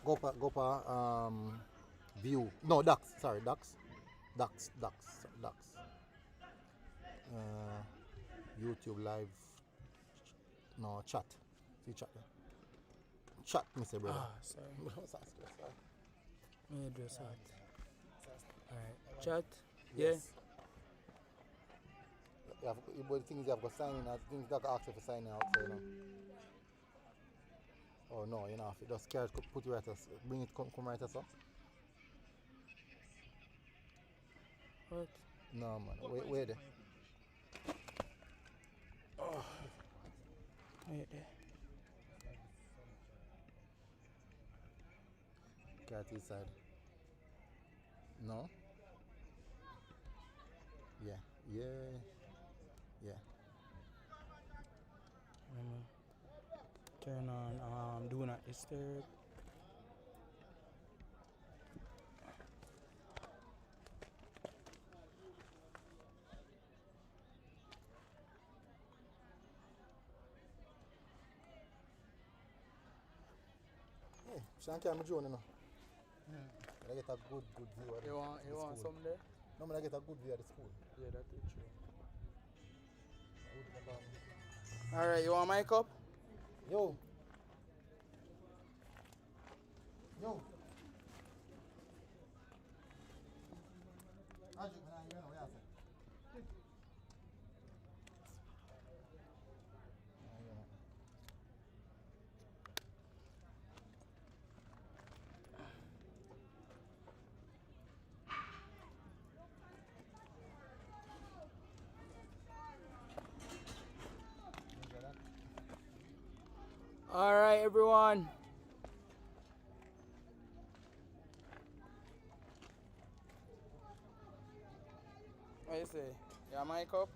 go pa view. No, ducks. Sorry, ducks. Ducks. Uh, YouTube live. No, chat. See chat there. Chat, Mr. Brother. Ah, sorry. My address hot. Alright. Chat? Yes. You have, but the things you have got sign in, things that ask you for sign out, so you know. Oh no, you know, if you just carry it, put it right us, bring it, come right us up. What? No man, wait there. Oh. Wait there. Carry it inside. No? Yeah. Turn on do not disturb. Hey, Shank, I'm drone, you know. I get a good view of You want some there? No, I get a good view of the school. Yeah, that's true. Alright, you want my cup? Yo. Alright, everyone. What you say? You want my cup?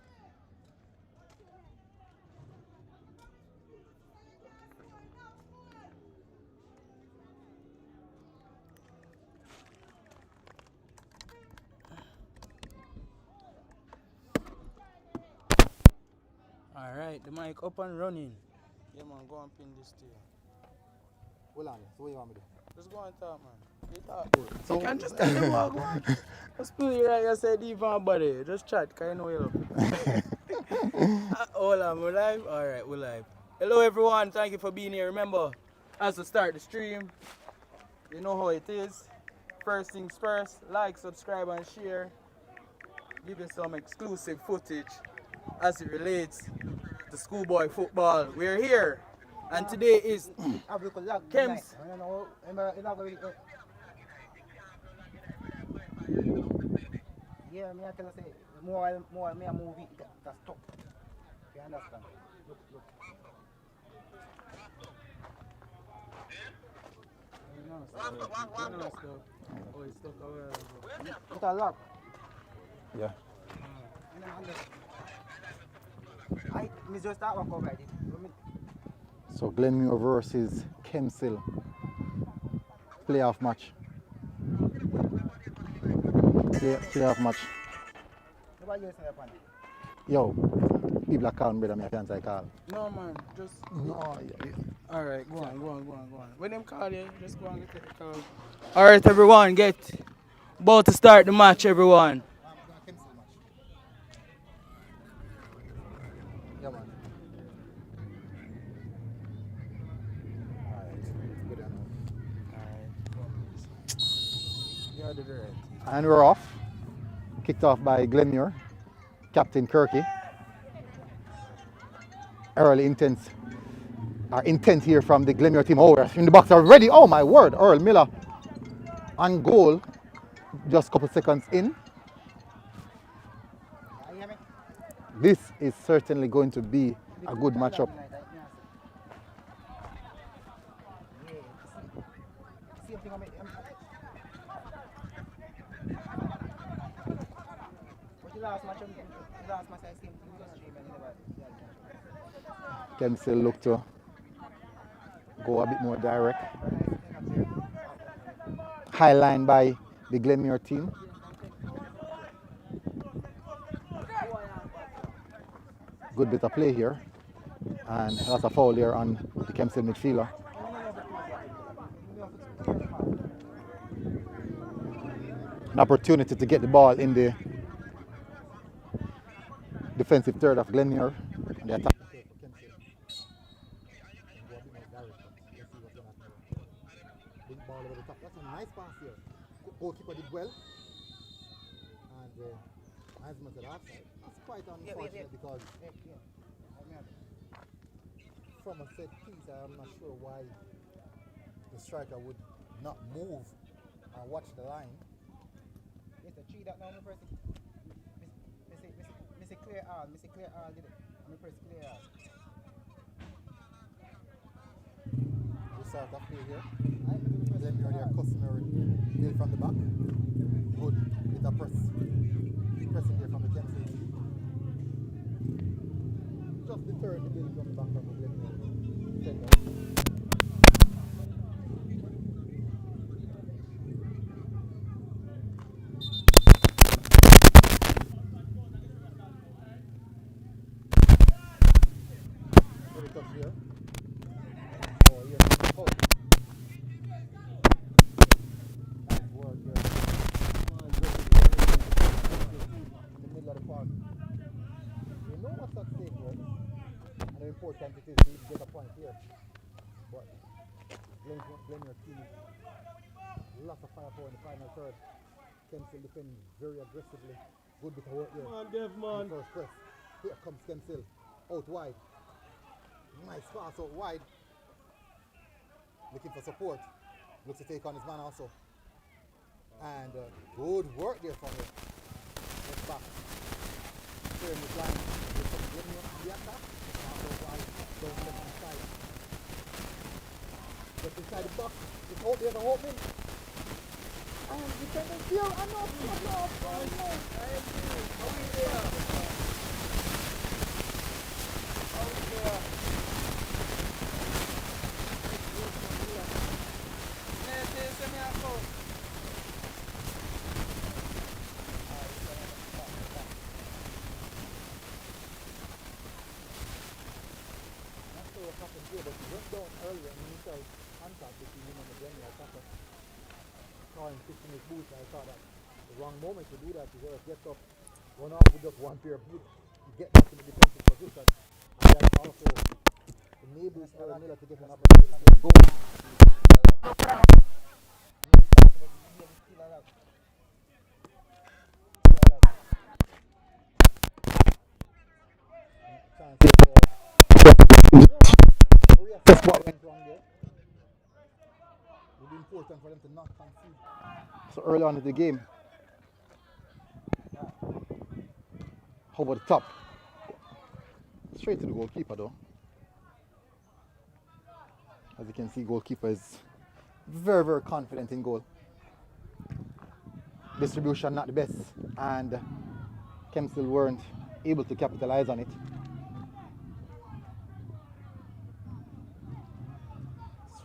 Alright, the mic up and running. Yeah man, go and pin this to you. Hold on, so what you want me to do? Just go and talk, man. You talk. So You can just tell them what go on. Just put it like I said, even body. Just chat, cause I know you love. Hold on, we're live? Alright, we're live. Hello everyone, thank you for being here. Remember, as we start the stream, you know how it is. First things first, like, subscribe and share. Give you some exclusive footage as it relates to schoolboy football. We're here, and today is Kemps. Yeah, me I tell you say more me a movie that's stop. You understand? Look. Oh, it's stuck away. It's a lock. yeah. Me just start work over it. So Glenmuir versus Kemps playoff match. Playoff match. Nobody else upon it. Yo, people are calling brother, me a fiance call. No man, just. No, yeah. Alright, go on. When them call you, just go and get the call. Alright, everyone, get about to start the match, everyone. Yeah, man. Alright, good enough. Yeah, did it right. And we're off. Kicked off by Glenmuir, Captain Kirky. Early intent here from the Glenmuir team. Oh, we're in the box already. Oh my word, Earl Miller on goal. Just a couple seconds in. This is certainly going to be a good matchup. Kemps still look to go a bit more direct. High line by the Glenmuir team. Good bit of play here. And that's a foul here on the Kemps midfielder. opportunity to get the ball in the defensive third of Glenmuir. The attack. Big ball over the top. That's a nice pass here. Goalkeeper did well. And Heisman said offside. That's quite unfortunate because from a set piece, I'm not sure why the striker would not move and watch the line. Mr. Tree that now, me press it. Missy clear all. Missy clear all did it. Me press clear all. We start off play here. Glenmuir their customary build from the back. Good with a pressing here from the Kemps team. Just deterring the build from the back from the Glenmuir defender. Very tough here. Oh, here. Oh. Nice work here. In the middle of the park. You know what's at stake here, and how important it is to get a point here. But Glenmuir team lots of firepower in the final third. Kemps will defend very aggressively. Good bit of work here. Come on, Dev, man. First press. Here comes Kemps out wide. Nice pass out wide. Looking for support. Looks to take on his man also. And good work there from him. Let's back. Clearing his line. Glenmuir on the attack. Down left hand side. Just inside the box. It's out there, the opening. And defenders here. And off. But he went down earlier and he saw contact between him and the Glenmuir attacker. Saw him fixing his boots. I thought that the wrong moment to do that. He just gets up, run off with just one pair of boots, get back in the defensive position, and that also enables Miller to get an opportunity to go. That's what went wrong there. It would be important for them to not concede. So early on in the game. How about the top? Straight to the goalkeeper though. As you can see, goalkeeper is very, very confident in goal. Distribution not the best, and Kemps still weren't able to capitalize on it.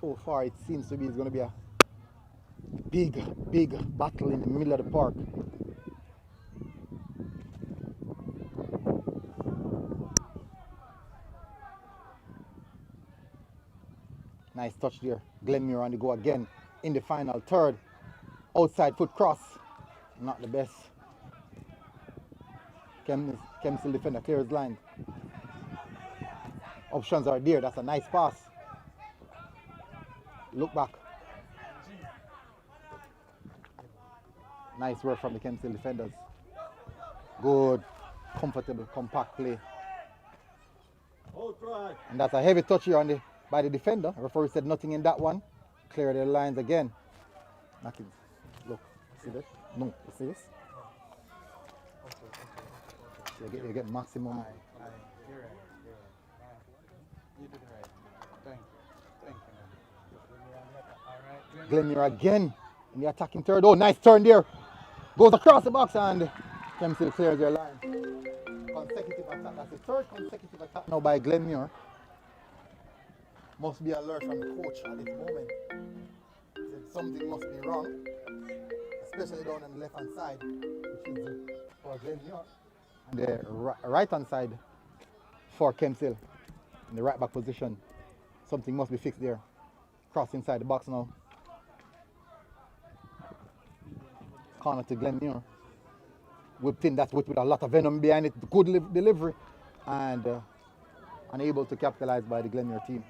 So far it seems to be it's going to be a big battle in the middle of the park. Nice touch there. Glenmuir on the go again in the final third. Outside foot cross. Not the best. Kemps still defender clears line. Options are there. That's a nice pass. Look back. Nice work from the Kemps defenders. Good, comfortable, compact play. And that's a heavy touch here on by the defender. The referee said nothing in that one. Clear the lines again. Nothing. Look, see this? No, you see this? You get maximum. You're right. You did right. Thank you. Glenmuir again in the attacking third. Oh, nice turn there. Goes across the box and Kemps clears their line. Consecutive attack. That's the third consecutive attack now by Glenmuir. Must be alert from the coach at this moment. Said something must be wrong, especially down on the left hand side, which is for Glenmuir, and the right hand side for Kemps in the right back position. Something must be fixed there. Cross inside the box now. corner to Glenmuir. Whipped in, that's with a lot of venom behind it. Good delivery and unable to capitalize by the Glenmuir team.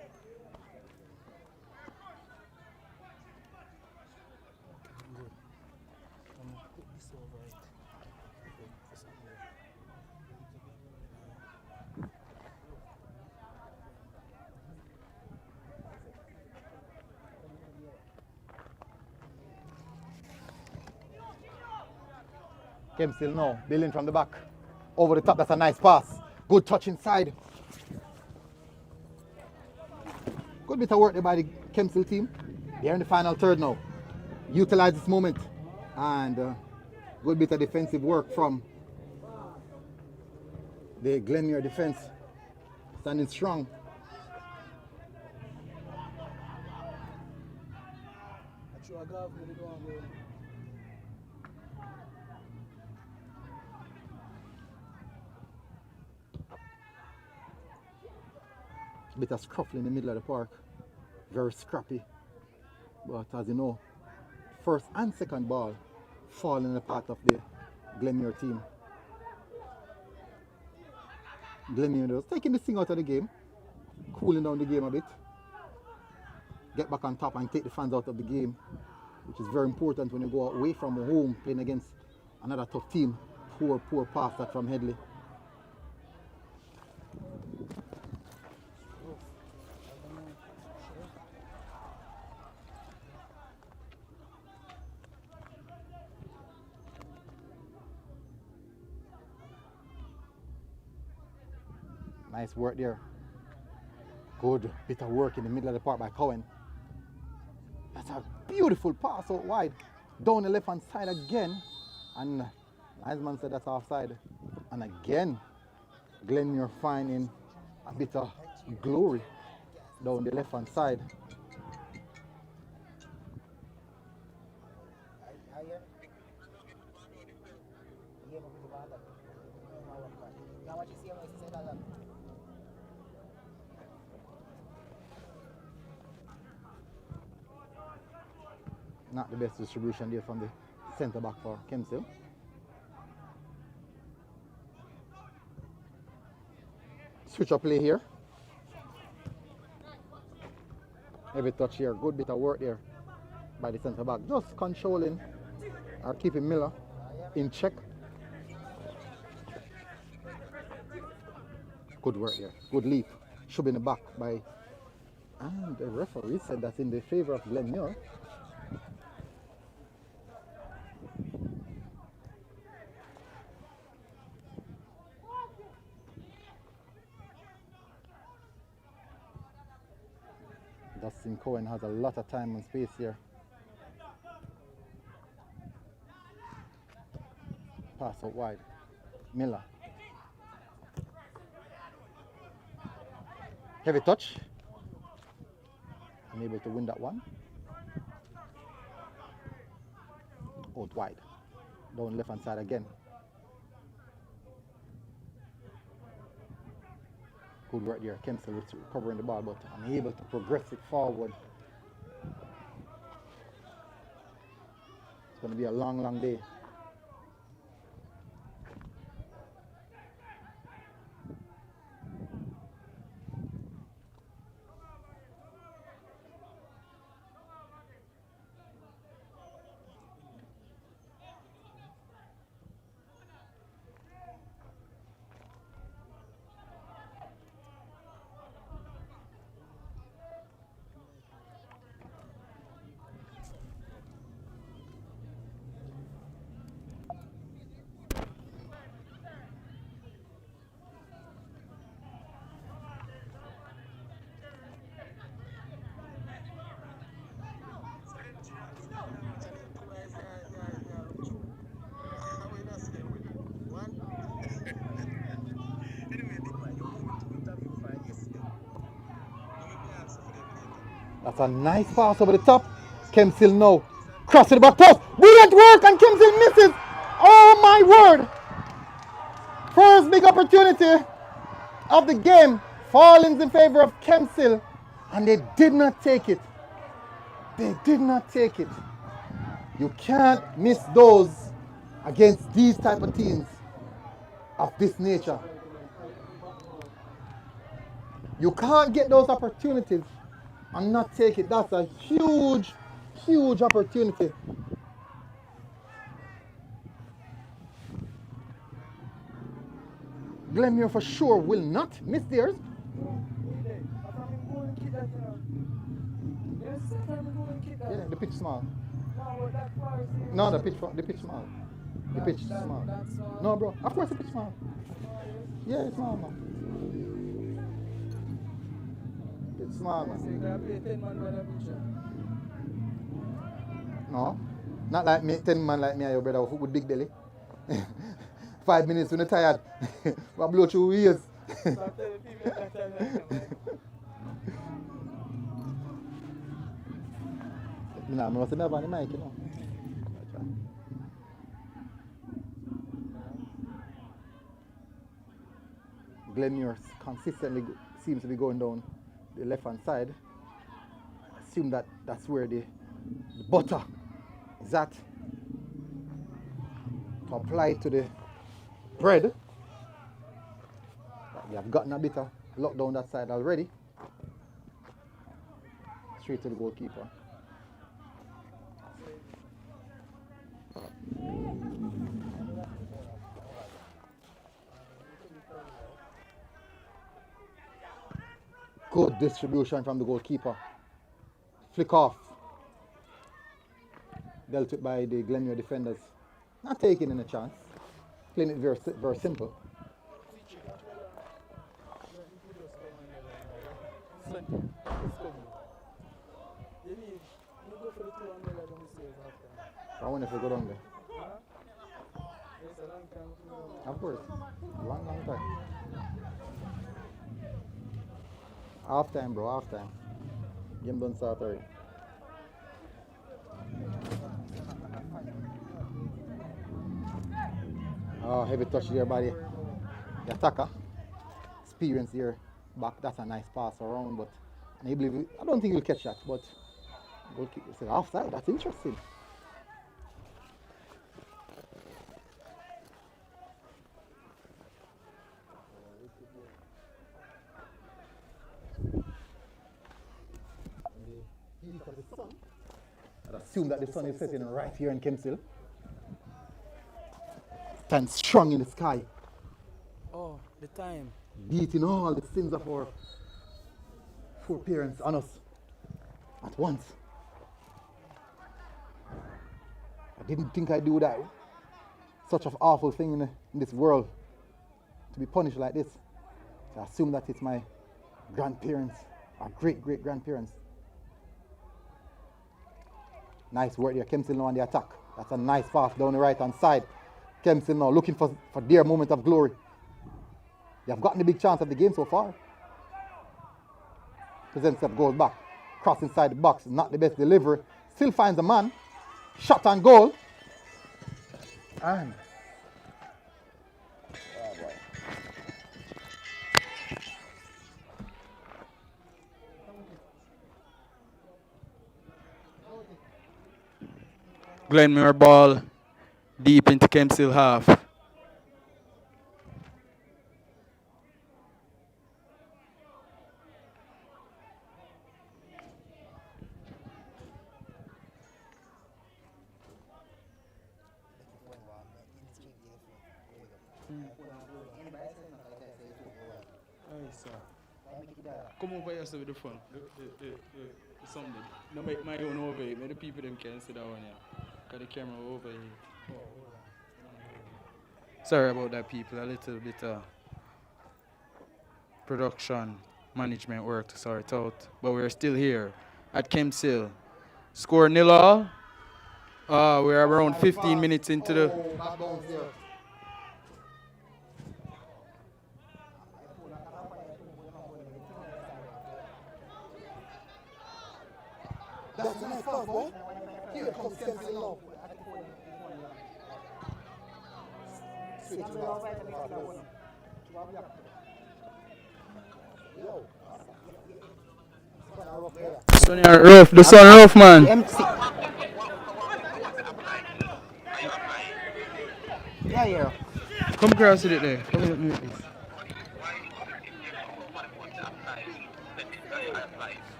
Kemps still now, building from the back. Over the top, that's a nice pass. Good touch inside. Good bit of work there by the Kemps team. They're in the final third now. Utilize this moment. And good bit of defensive work from the Glenmuir defense. Standing strong. Bit of scruffle in the middle of the park. Very scrappy. But as you know, first and second ball fall in the path of the Glenmuir team. Glenmuir was taking this thing out of the game, cooling down the game a bit, get back on top and take the fans out of the game, which is very important when you go away from home playing against another tough team. Poor pass that from Headley. Nice work there. Good bit of work in the middle of the park by Cohen. That's a beautiful pass out wide. Down the left hand side again. And linesman said that's offside. And again, Glenmuir finding a bit of glory down the left hand side. Not the best distribution there from the centre back for Kemps. Switch up play here. Heavy touch here. Good bit of work there by the centre back. Just controlling or keeping Miller in check. Good work there. Good leap. Should be in the back by. And the referee said that's in the favour of Glenmuir. Dustin Cohen has a lot of time and space here. Pass out wide. Miller. Heavy touch. Unable to win that one. Out wide. Down left hand side again. Good work there. Kemps recovering the ball but unable to progress it forward. It's going to be a long day. That's a nice pass over the top. Kemps now. Cross to the back post. Brilliant work and Kemps misses. Oh my word. First big opportunity of the game. Fallings in favor of Kemps and they did not take it. They did not take it. You can't miss those against these type of teams of this nature. You can't get those opportunities and not take it. That's a huge, huge opportunity. Glenmuir for sure will not miss theirs. Yeah, the pitch small. No, the pitch small. The pitch small. No, bro. Of course the pitch small. Yeah, it's small, man. It's small, man. No, not like me. 10 man like me and your brother with big belly. 5 minutes when you're tired. But blow through ears. I must never on the mic, you know. Glenmuir consistently seems to be going down the left hand side. Assume that that's where the butter is at. To apply it to the bread. We have gotten a bit of lock down that side already. Straight to the goalkeeper. Good distribution from the goalkeeper. Flick off. Dealt with by the Glenmuir defenders. Not taking any chance. Playing it very, very simple. I wonder if we go down there. Of course. Long time. Half time, bro, half time. Game done start already. Oh, heavy touch there by the attacker. Experience here back. That's a nice pass around, but I don't think he'll catch that, but it's an offside. That's interesting. I'd assume that the sun is setting right here in Kemps. Stands strong in the sky. Oh, the time. Beating all the sins of our foreparents on us at once. I didn't think I'd do that. Such an awful thing in this world. To be punished like this. So I assume that it's my grandparents, our great-great-grandparents. Nice work there. Kemps now on the attack. That's a nice pass down the right-hand side. Kemps now looking for their moment of glory. They have gotten the big chance of the game so far. Presents up, goes back. Cross inside the box. Not the best delivery. Still finds a man. Shot on goal. And Glenmuir ball deep into Kemps half. Come over here so with the phone. The something. No make my own over here. Maybe the people them can sit down here. Got the camera over here. Sorry about that, people. A little bit of production management work to sort out. But we're still here at Kemps Hill. Score 0-0. We're around 15 minutes into the... that's a nice pass, boy. Here comes Kemps now. The sun rough, man. Empty. Yeah, yeah. Come across with it there. Come with me with this.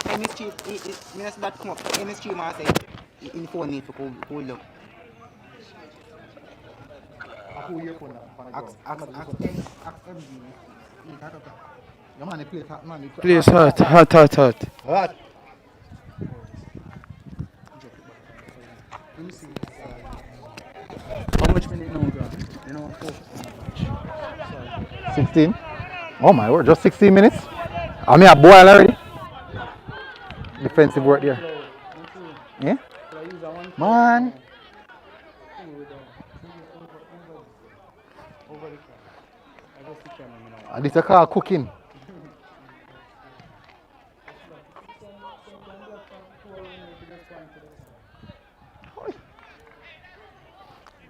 MSG, minus that come up. MSG, man, say, in phone need to hold up. I put your phone on the ground. Somebody look up. Ask MG. He got up. Yeah, man, the place hot, man. Place hot, hot, hot, hot. Hot. You see, How much minute now, girl? You know, 16. Oh my word, just 16 minutes. I mean, I boil already. Defensive work there. Yeah? Man. This is called cooking.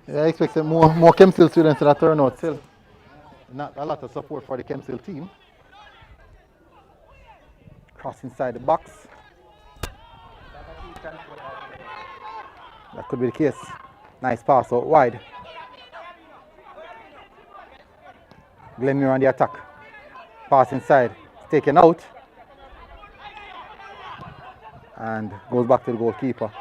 Yeah, I expect some more Kemps students to turn out still. Not a lot of support for the Kemps team. Cross inside the box. That could be the case. Nice pass out wide. Glenmuir on the attack. Pass inside. It's taken out. And goes back to the goalkeeper.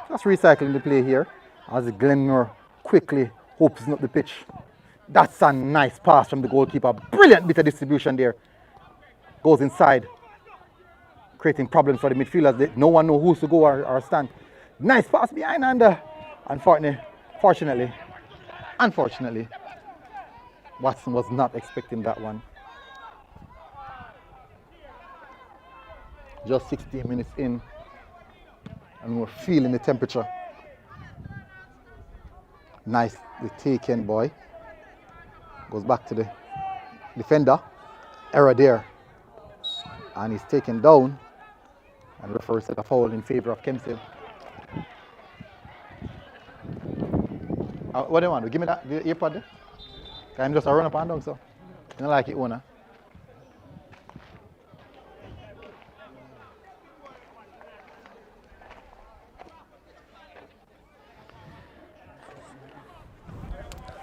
Just recycling the play here as Glenmuir quickly opens up the pitch. That's a nice pass from the goalkeeper. Brilliant bit of distribution there. Goes inside. Creating problems for the midfielders. No one knows who to go or stand. Nice pass behind and unfortunately, Watson was not expecting that one. Just 16 minutes in and we're feeling the temperature. Nicely taken, boy. Goes back to the defender. Error there. And he's taken down. And the referee set a foul in favor of Kemps. What do you want? Give me that the earpod there. I'm just a run up and down, so I don't like it, owner.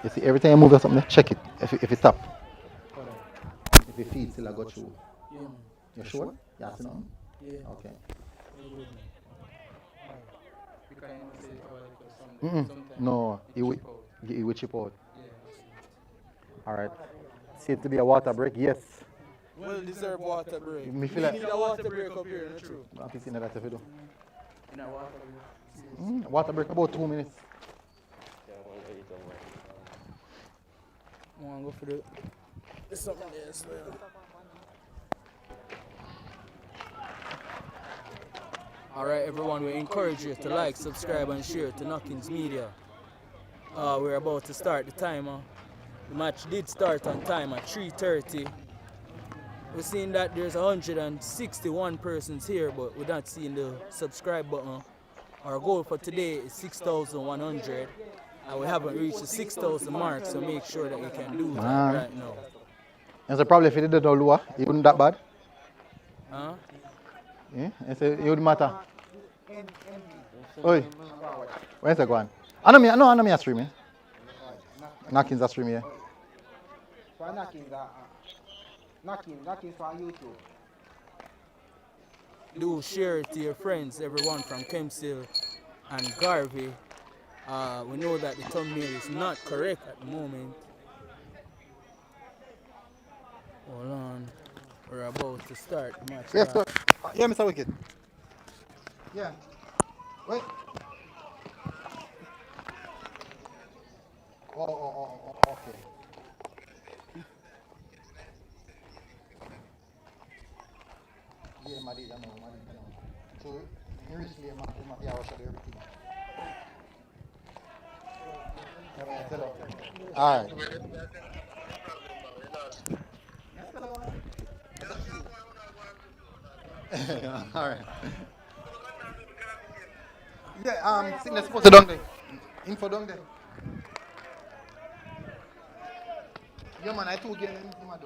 You see, every time I move or something, check it. If it stop. If it feeds till I go through. Yeah. You sure? Yeah, see nothing? Yeah. Okay. No, it will chip out. All right. Seems to be a water break. Yes. Well deserved water break. Me feel We like need a water break up here, not true? I'm thinking that if you do. In a water break. Water break about 2 minutes. I want to go for the something there as well. Alright everyone, we encourage you to like, subscribe and share to Knockins Media. We're about to start the timer. The match did start on time at 3:30. We're seeing that there's 161 persons here, but we're not seeing the subscribe button. Our goal for today is 6,100. And we haven't reached the 6,000 mark, so make sure that you can do that right now. And so probably if you did it lower, it wouldn't that bad. Huh? Yeah? And so it wouldn't matter. Oi. Where's that going? I know me a streaming. Knockins are streaming, yeah. So Knockins for YouTube. Do share it to your friends, everyone from Kemps and Garvey. We know that the thumbnail is not correct at the moment. Hold on. We're about to start the match. Yes, sir. Yeah, Mr. Wicked. Yeah. Wait. Oh, okay. Yeah, Madi, I know. So, recently, I'm at the hour of everything. All right. All right. Yeah, think that's supposed to down there. Info down there. Yeah, man, I told you anything, man.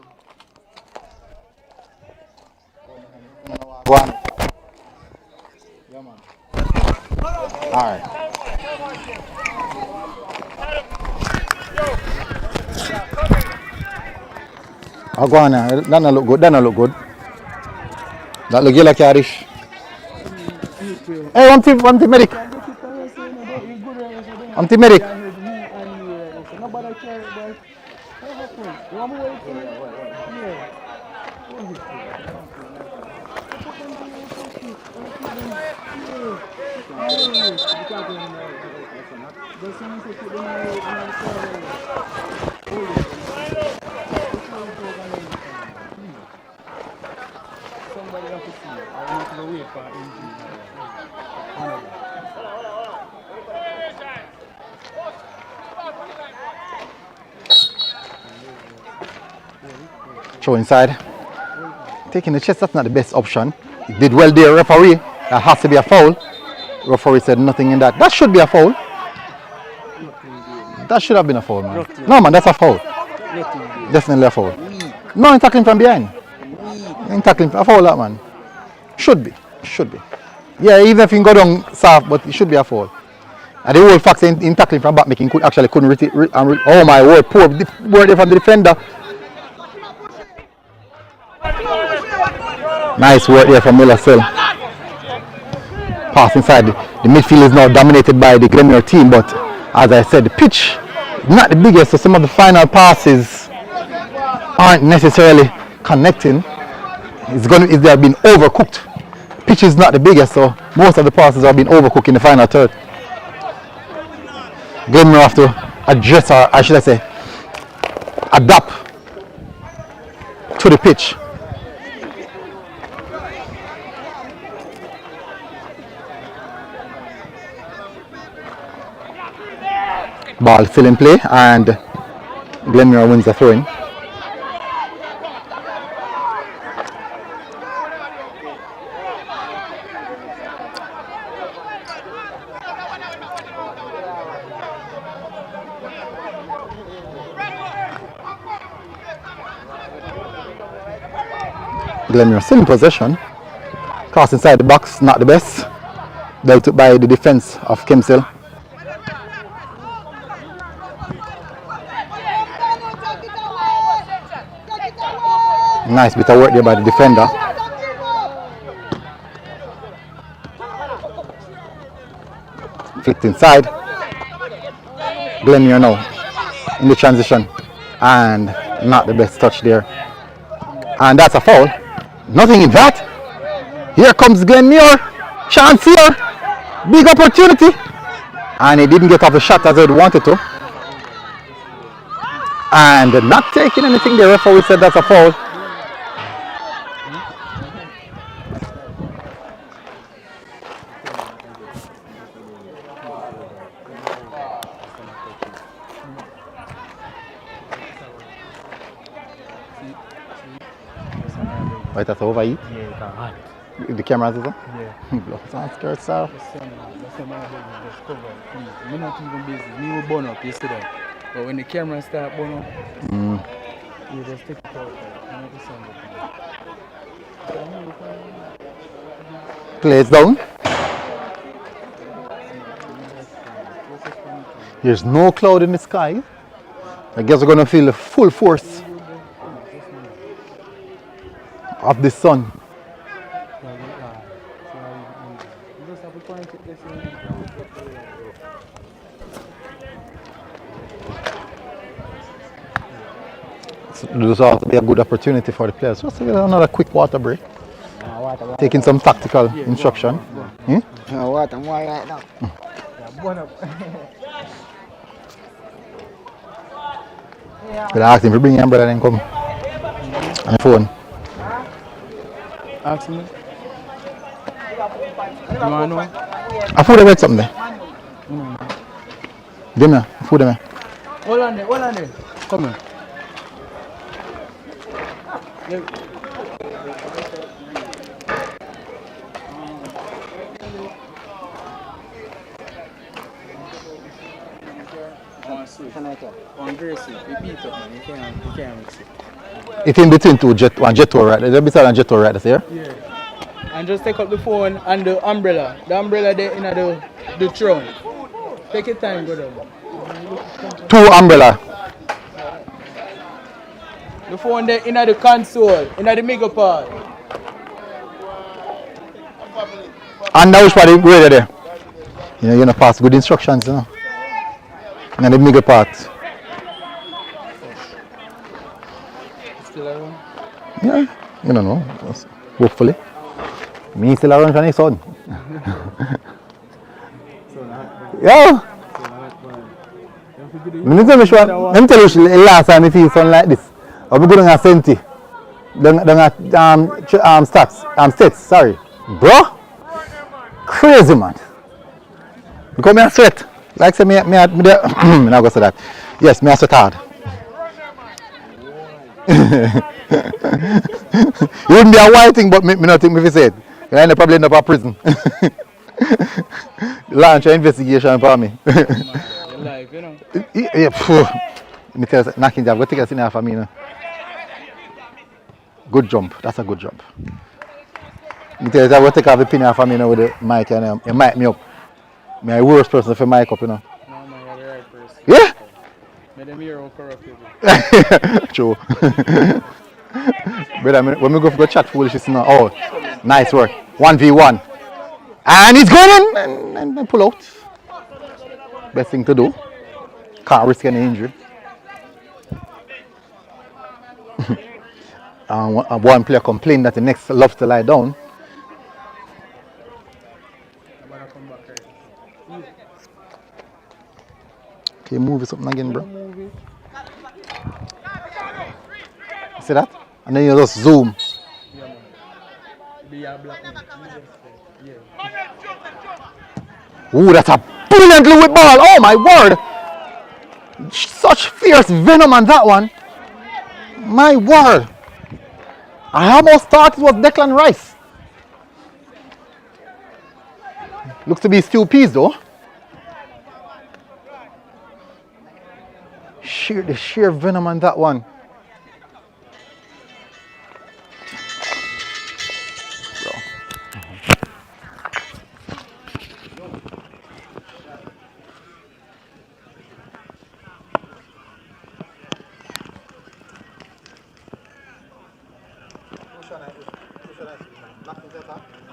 Go on. Yeah, man. All right. I'll go on now. That not look good. That not look good. That look yellow cardish. Hey, one team medic. One team medic. Nobody care, boy. What happened? You want me to wait for you? Yeah. What is it? Somebody have to see. I want to wait for injury. Throw inside. Taking the chest, that's not the best option. He did well there, referee. That has to be a foul. Referee said nothing in that. That should be a foul. That should have been a foul, man. No, man, that's a foul. Definitely a foul. No, he's tackling from behind. He's tackling a foul, that man. Should be. Should be. Yeah, even if he can go down soft, but it should be a foul. And the whole fact in tackling from back making couldn't reach it. Oh my word, poor word from the defender. Nice work there from Miller Cell. Pass inside. The midfield is now dominated by the Glenmuir team, but as I said, the pitch not the biggest, so some of the final passes aren't necessarily connecting. They have been overcooked. Pitch is not the biggest, so most of the passes have been overcooked in the final third. Glenmuir have to adjust, or I should I say, adapt to the pitch. Ball still in play, and Glenmuir wins the throw-in. Glenmuir still in possession. Cross inside the box, not the best. Dealt up by the defense of Kemps. Nice bit of work there by the defender. Flicked inside. Glenmuir now in the transition, and not the best touch there. And that's a foul. Nothing in that. Here comes Glenmuir. Chance here. Big opportunity. And he didn't get off the shot as he wanted to. And not taking anything, the referee said that's a foul. Right, that's over here? Yeah, it's hot. The cameras is on? Yeah. Blows on skirt, sir. That's my business, just cover it, please. I'm not even busy. Me will burn up yesterday. But when the camera start burn up, you just take it out. I'm not the sun. Plays down. There's no cloud in the sky. I guess we're going to feel the full force of the sun. So this will also be a good opportunity for the players. Just another quick water break. Taking some tactical instruction. Water right now. Could I ask him to bring your umbrella and come on the phone? Ask me. You want to know? I thought I read something there. Give me, food there. Hold on there. Come here. On Gracie, we beat up, man. You can't mix it. It's in between one jet tour right there. There's beside one jet tour right there. Yeah. And just take up the phone and the umbrella. The umbrella there in the throne. Take your time, go down. 2 umbrella. The phone there in the console, in the middle part. And now which part of the grader there? You know, pass good instructions, you know. And the middle part. Still around? Yeah, you don't know. Hopefully. Me still around from his son. Yeah. Let me tell you the last time I see son like this. I'll be going to Senti. States, sorry. Bro, crazy man. Because me a sweat. Like say me I not go say that. Yes, me a sweat hard. It wouldn't be a white thing, but me not think me fi say it. I ain't probably end up in prison. Launch an investigation for me. Your life, you know. Yeah, phew. Me tell you, knocking job, go take a senior for me, you know. Good jump, that's a good jump. Me tell you, I go take off the pin for me, you know, with the mic and you mic me up. Me a worst person for mic up, you know. No man, you're the right person. Yeah? May them hear how corrupt you be. True. Brother, when we go chat foolishness now, oh, nice work. 1v1. And he's going in and pull out. Best thing to do. Can't risk any injury. One player complained that the next loves to lie down. I'm gonna come back right. Okay, move something again, bro. Move it. See that? And then you just zoom. Yeah man. Be a black man. Yeah. Ooh, that's a brilliantly whip ball. Oh my word. Such fierce venom on that one. My word. I almost thought it was Declan Rice. Looks to be Stu Pease though. The sheer venom on that one.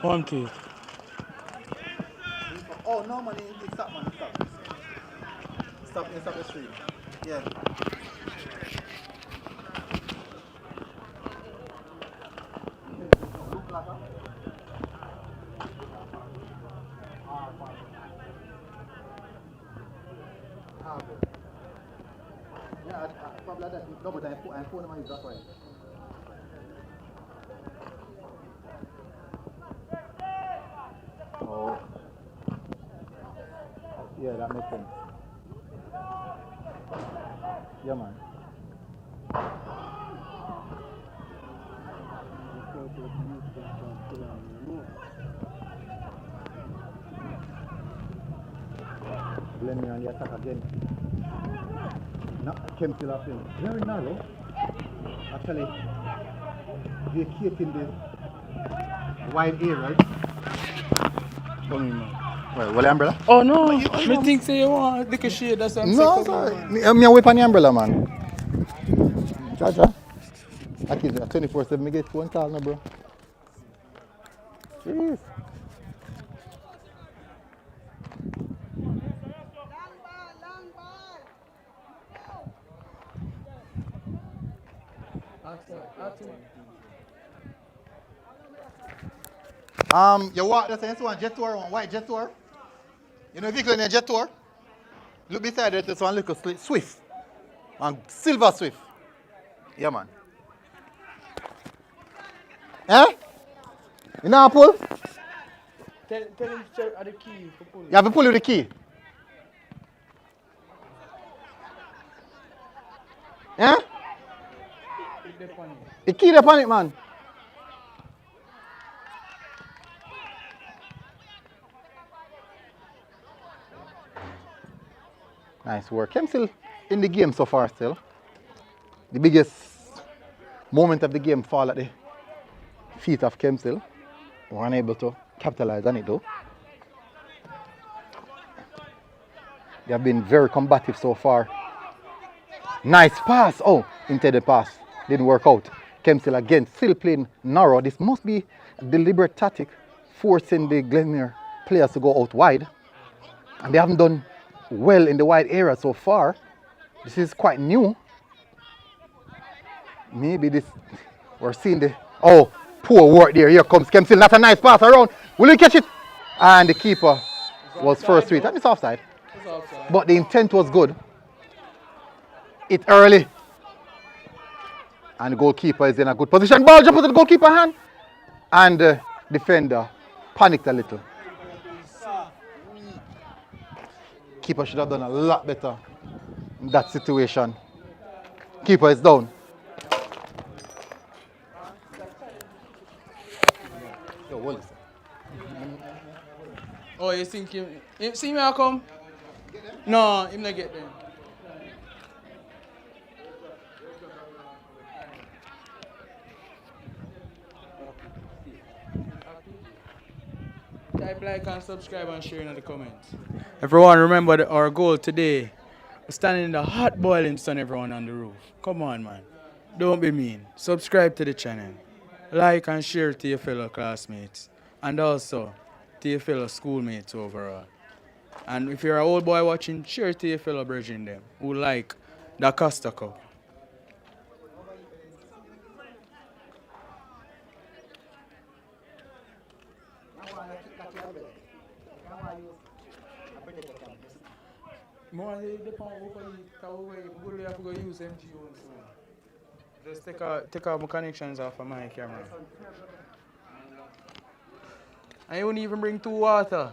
One two. Oh no man, stop man, stop. Stop the street. Yeah. Yeah, probably that. No, but I'm phoning my that way. Oh. Yeah, that makes sense. Yeah, man. Glenmuir on the attack again. No, Kemps still up in. Very narrow. Actually, vacating the wide area, right? Come in man. Well, umbrella? Oh no, me think say you want to take a shade, that's what I'm saying. No, sorry. Me whip on the umbrella, man. Jaja. I keep 24/7. Me get phone call now, bro. Jeez. You walk the sense one jet tour, one white jet tour. You know vehicle in a jet tour? Look beside it, there's one little Swift. One silver Swift. Yeah, man. Eh? You know how to pull? Tell him to check the key for pull. You have to pull with the key. Eh? The key upon it, man. Nice work. Kemps still in the game so far still. The biggest moment of the game fall at the feet of Kemps still. We're unable to capitalize on it though. They have been very combative so far. Nice pass. Oh, intended pass. didn't work out. Kemps again still playing narrow. This must be a deliberate tactic, forcing the Glenmuir players to go out wide. And they haven't done well in the wide area so far. This is quite new. Maybe this, we're seeing the, oh, poor work there. Here comes Kemps. Not a nice pass around. Will he catch it? And the keeper was first to it. And it's offside. It's offside. But the intent was good. It early. And the goalkeeper is in a good position. Ball jump into the goalkeeper hand. And the defender panicked a little. Keeper should have done a lot better in that situation. Keeper is down. Yo, what is that? Oh, you think him see me I come? No, him not get them. Type like and subscribe and share in the comments. Everyone remember our goal today. We're standing in the hot boiling sun, everyone on the roof. Come on, man. Don't be mean. Subscribe to the channel. Like and share to your fellow classmates. And also to your fellow schoolmates overall. And if you're an old boy watching, share to your fellow brethren them who like the Costa Cup. More depend on you have to go use MG one soon. Just take out my connections off of my camera. And you won't even bring 2 water.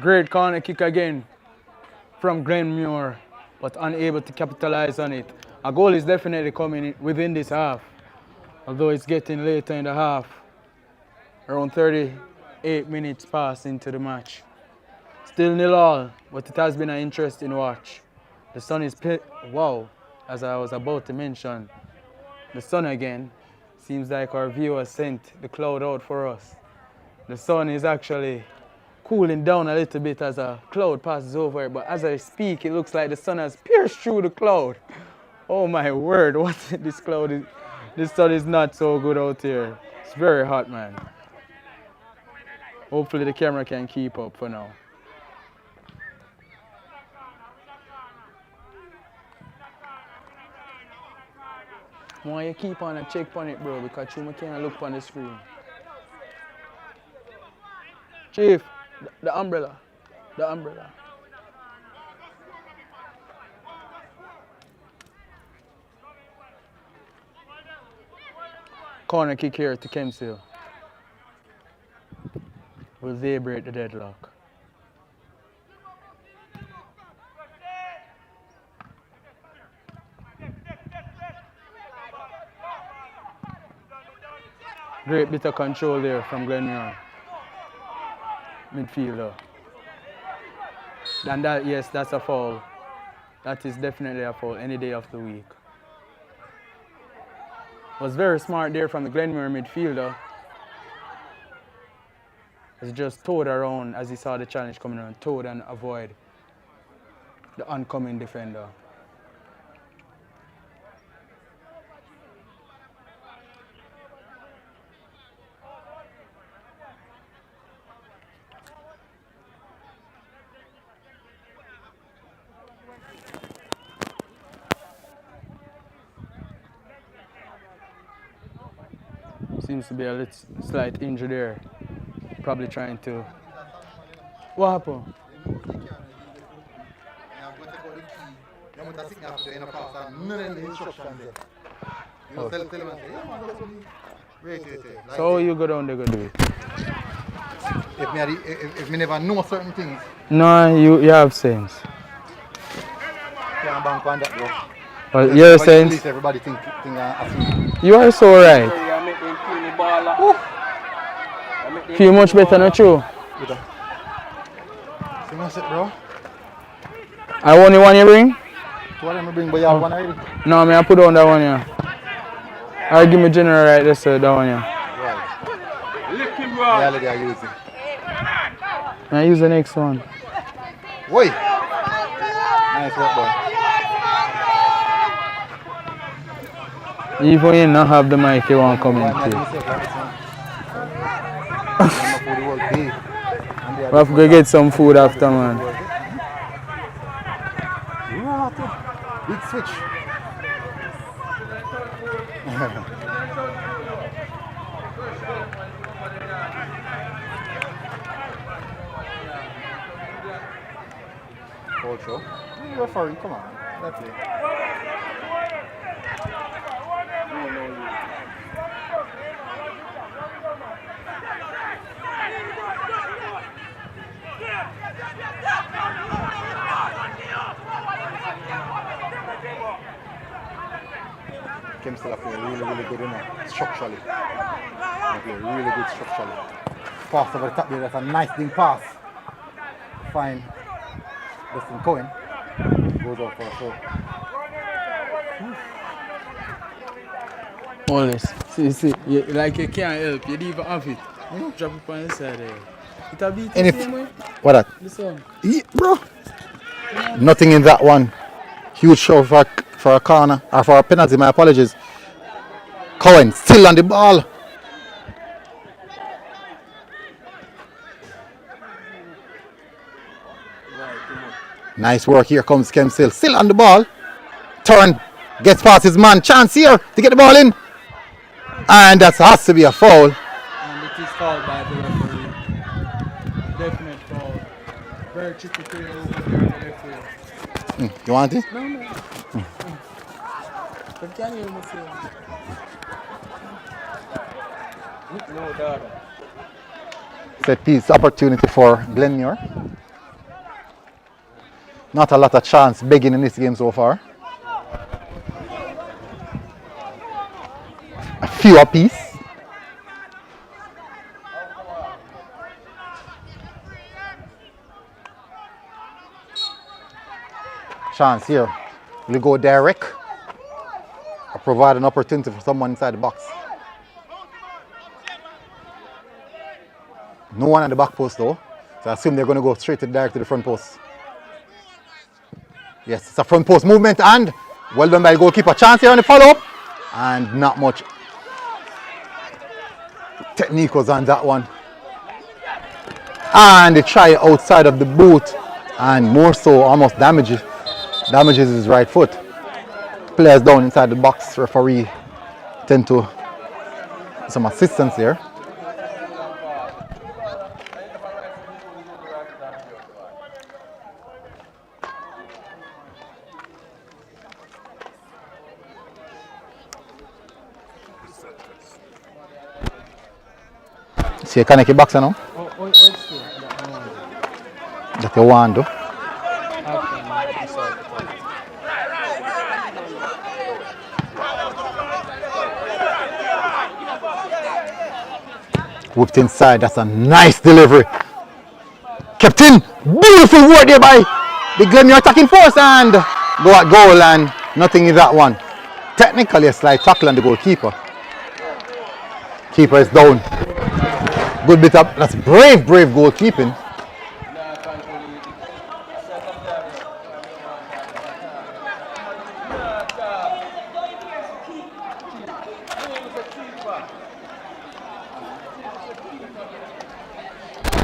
Great corner kick again from Glenmuir, but unable to capitalize on it. A goal is definitely coming within this half, although it's getting later in the half. Around 38 minutes past into the match. Still 0-0, but it has been an interesting watch. The sun is, wow, as I was about to mention, the sun again. Seems like our viewers sent the cloud out for us. The sun is actually cooling down a little bit as a cloud passes over it, but as I speak, it looks like the sun has pierced through the cloud. Oh my word, what this cloud is, this sun is not so good out here. It's very hot, man. Hopefully the camera can keep up for now. Why you keep on and check on it, bro, because you can't look on the screen. Chief, the umbrella. The umbrella. Corner kick here to Kemps. Will they break the deadlock? Great bit of control there from Glenmuir. Midfielder. And that, yes, that's a foul. That is definitely a foul any day of the week. Was very smart there from the Glenmuir midfielder. He just towed around as he saw the challenge coming around, towed and avoid the oncoming defender. Seems to be a little slight injury there. Probably trying to. What happened? So how you go down there go do it? If me never know certain things, No, you have sense. can't bank on that, bro. Well, your sense. Police, everybody think I see. You are so right. Feel much better, not true? See what's it, bro? I only one you bring? What am I bring? But you have one already. No, I put on that one here. I'll give me general right there, sir, that one here. Yeah, lady, I use it. I use the next one. Wait. Nice work, boy. Even you not have the mic, you won't come in too. We have to go get some food after, man. Big switch. Cold show. Referee, come on. That's it. Kemps still play really good, you know, structurally. They play really good structurally. Pass over the top there, that's a nice thing pass. Fine. Listen, Cohen goes out for a throw. All this. See, like you can't help, you don't even have it. Drop it on the side there. It a beat the same way? What that? This one. Yeah, bro. Nothing in that one. Huge show for a corner, or for a penalty, my apologies. Cohen still on the ball. Nice work, here comes Kemps still on the ball. Turn, gets past his man, chance here to get the ball in. And that has to be a foul. And it is fouled by the referee. Definite foul. Very tricky play over there for the referee. You want it? No. But can you hear me say? No, dog. Set piece opportunity for Glenmuir. Not a lot of chance begging in this game so far. A few apiece. Chance here. Will go direct or provide an opportunity for someone inside the box. No one at the back post though, so I assume they're going to go straight direct to the front post. Yes, it's a front post movement and well done by the goalkeeper. Chance here on the follow-up and not much technique was on that one. And they try outside of the boot and more so almost damages his right foot. Players down inside the box, referee tend to some assistance here. See, can I keep boxer now? That you want to. Whipped inside, that's a nice delivery. Kept in, beautiful work there by the Glenmuir attacking force and go at goal and nothing in that one. Technically a slight tackle on the goalkeeper. Keeper is down. Good bit up, that's brave goalkeeping.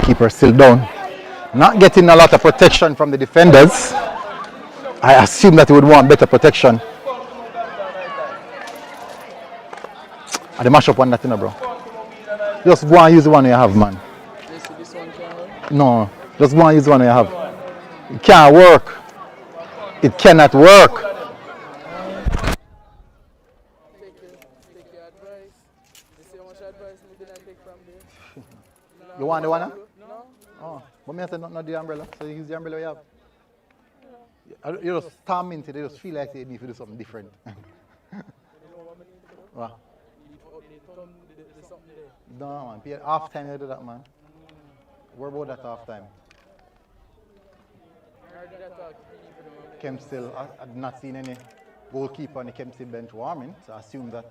Keeper still down. Not getting a lot of protection from the defenders. I assume that he would want better protection. The mash up one that, bro. Just go and use the one you have, man. This one can work. No, just go and use the one you have. Come on. It can't work. It cannot work. Take your advice. You see how much advice me did I take from there? You want the one? Huh? No? Oh, but me I said not the umbrella. So you use the umbrella you have. You just storm into it. They just feel like they need to do something different. You know what I need to do? Wow. The something there. No, man. Half time you do that, man. What about that half time? I heard that talk. You need to do it. Kemps still, I've not seen any goalkeeper on the Kemps bench warming, so I assume that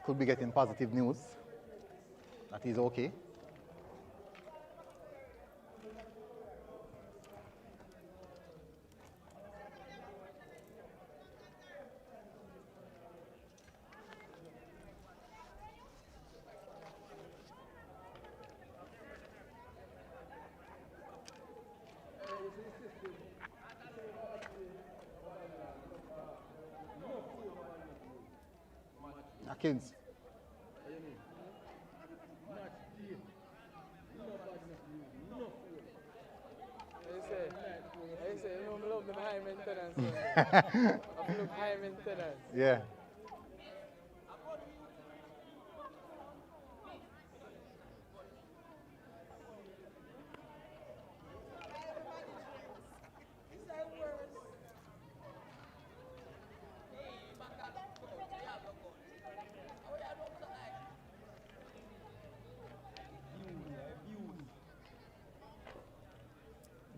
could be getting positive news that he's okay. Kings. I say, you know, I love them high maintenance. I love high maintenance. Yeah.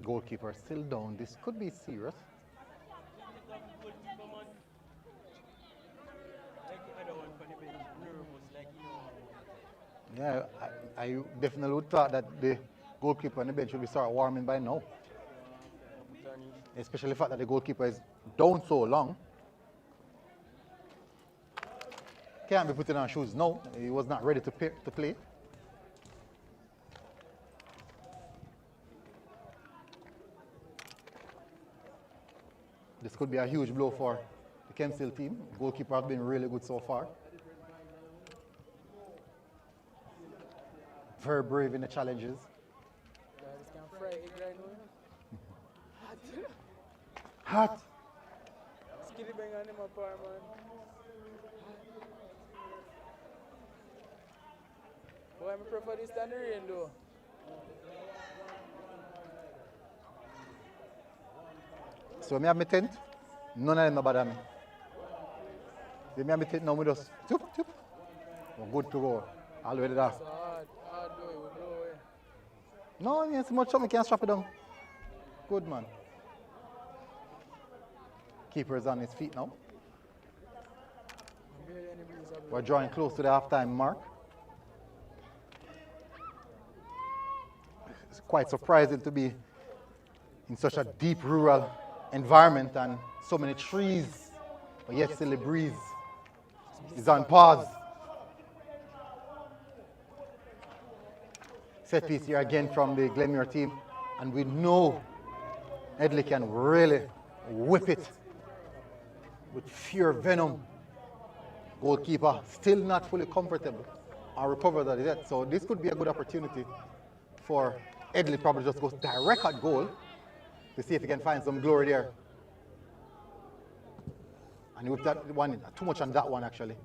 Goalkeeper still down. This could be serious. Yeah, I definitely would thought that the goalkeeper on the bench should be start warming by now. Especially the fact that the goalkeeper is down so long. Can't be putting on shoes now. He was not ready to play. This could be a huge blow for the Kemps team. Goalkeeper have been really good so far. Very brave in the challenges. Hot. Skitty bang on him apart, man. Boy, I prefer this than the rain, though. So me have my tent. None of them bother me. They me have my tent now. We just chup. We're good to go. All the way there. So hard though, it will blow away. No, yes, much something can't strap it down. Good man. Keeper is on his feet now. We're drawing close to the half-time mark. It's quite surprising to be in such a deep rural environment and so many trees, but yet still the breeze is on pause. Set piece here again from the Glenmuir team, and we know Headley can really whip it with pure venom. Goalkeeper still not fully comfortable or recovered at yet, so this could be a good opportunity for Headley probably just go direct at goal to see if he can find some glory there. And he whipped that one in, too much on that one actually.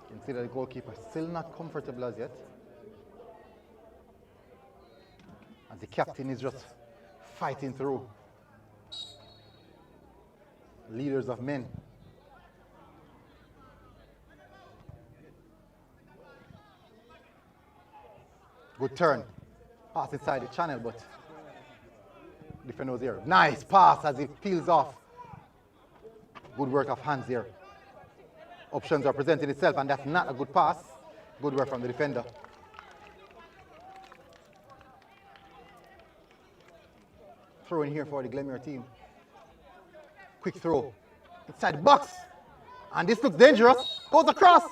You can see that the goalkeeper still not comfortable as yet. And the captain is just fighting through. Leaders of men. Good turn. Pass inside the channel, but defender was here. Nice pass as it peels off. Good work of hands here. Options are presenting itself, and that's not a good pass. Good work from the defender. Throw in here for the Glenmuir team. Quick throw. Inside the box. And this looks dangerous. Goes across.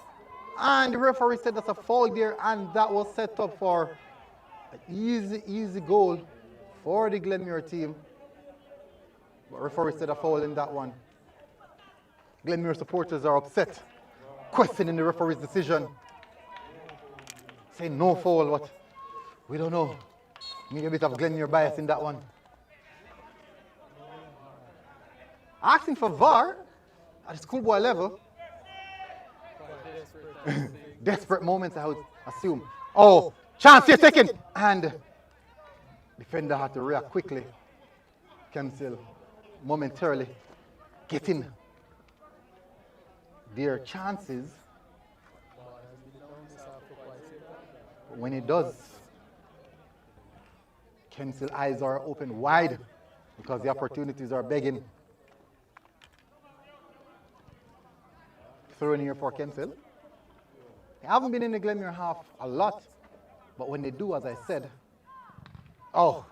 And the referee said that's a foul there, and that was set up for an easy goal for the Glenmuir team. But referee said a foul in that one. Glenmuir supporters are upset, questioning the referee's decision. Saying no foul, but we don't know. Maybe a bit of Glenmuir bias in that one. Asking for VAR at the schoolboy level. Desperate moments, I would assume. Oh, chance here taken. And defender had to react quickly. Kemps momentarily getting their chances. When it does, Kemps' eyes are open wide because the opportunities are begging. Throw in here for Kemps. They haven't been in the Glenmuir half a lot, but when they do, as I said, oh,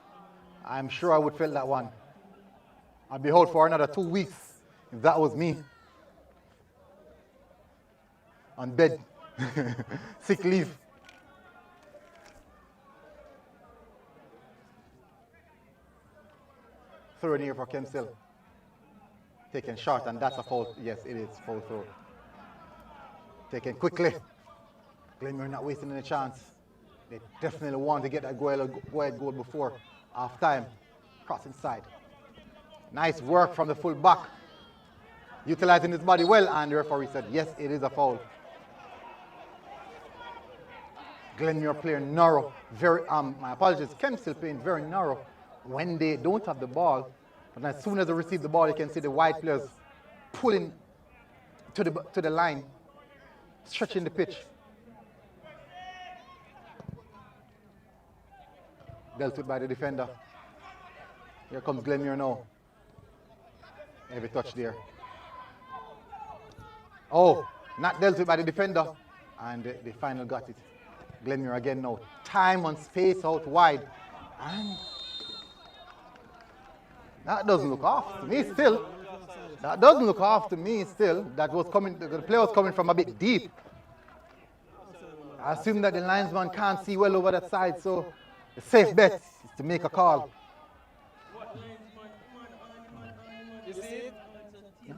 I'm sure I would feel that one. I'd be out for another 2 weeks if that was me. On bed, sick leave. Throw in here for Kemps. Taken short, and that's a foul. Yes, it is foul throw. Taken quickly. Glenmuir not wasting any chance. They definitely want to get that go-ahead goal before half time. Cross inside. Nice work from the full back. Utilizing his body well, and the referee said, yes, it is a foul. Glenmuir playing narrow. My apologies, Kemps still playing very narrow when they don't have the ball. But as soon as they receive the ball, you can see the wide players pulling to the line, stretching the pitch. Dealt with by the defender. Here comes Glenmuir now. Heavy touch there. Oh, not dealt with by the defender. And they finally got it. Glenmuir again now. Time and space out wide. And that doesn't look off to me still. That doesn't look off to me still. That was coming, the play was coming from a bit deep. I assume that the linesman can't see well over that side, so the safe bet is to make a call. You see it? Yeah.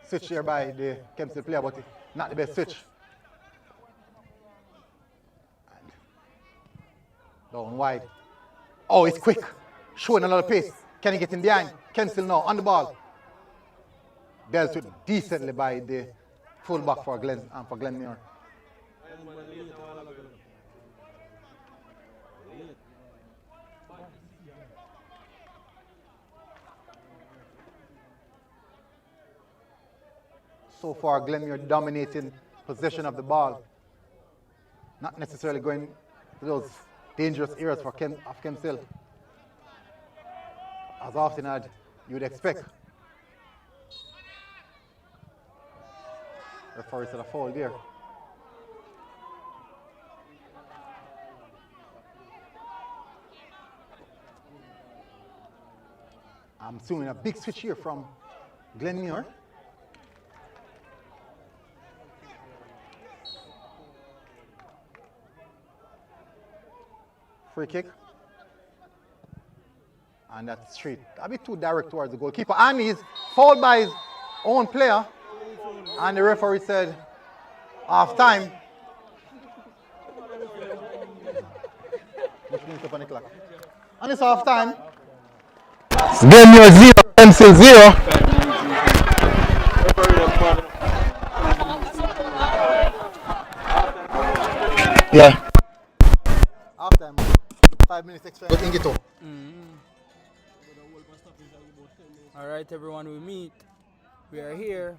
Switch here by the Kemps player, but not the best switch. And down wide. Oh, it's quick. Showing a lot of pace. Can he get in behind? Kemps now on the ball. Dealt with decently by the fullback for Glenmuir. So far, Glenmuir dominating possession of the ball. Not necessarily going to those dangerous areas for Kemps. As often as you would expect. Referee said a foul there. I'm assuming a big switch here from Glenmuir. Free kick. And that's straight. A bit too direct towards the goalkeeper. And he's fouled by his own player. And the referee said, half time. Which means up on the clock. And it's half time. Glenmuir 0, Kemps 0. Yeah. Half time. 5 minutes extra. But in Gito. All right, everyone, we are here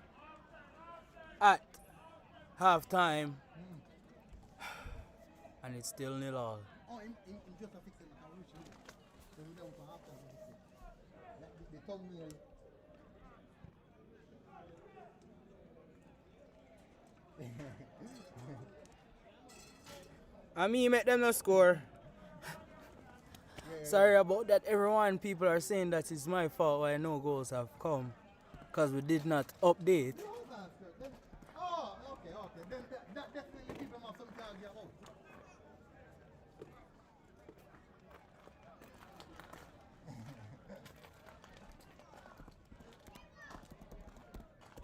at halftime, and it's still 0-0. And me make them no score. Sorry about that, everyone. People are saying that it's my fault why no goals have come. Because we did not update. Oh, okay. Then that definitely people have something to argue about.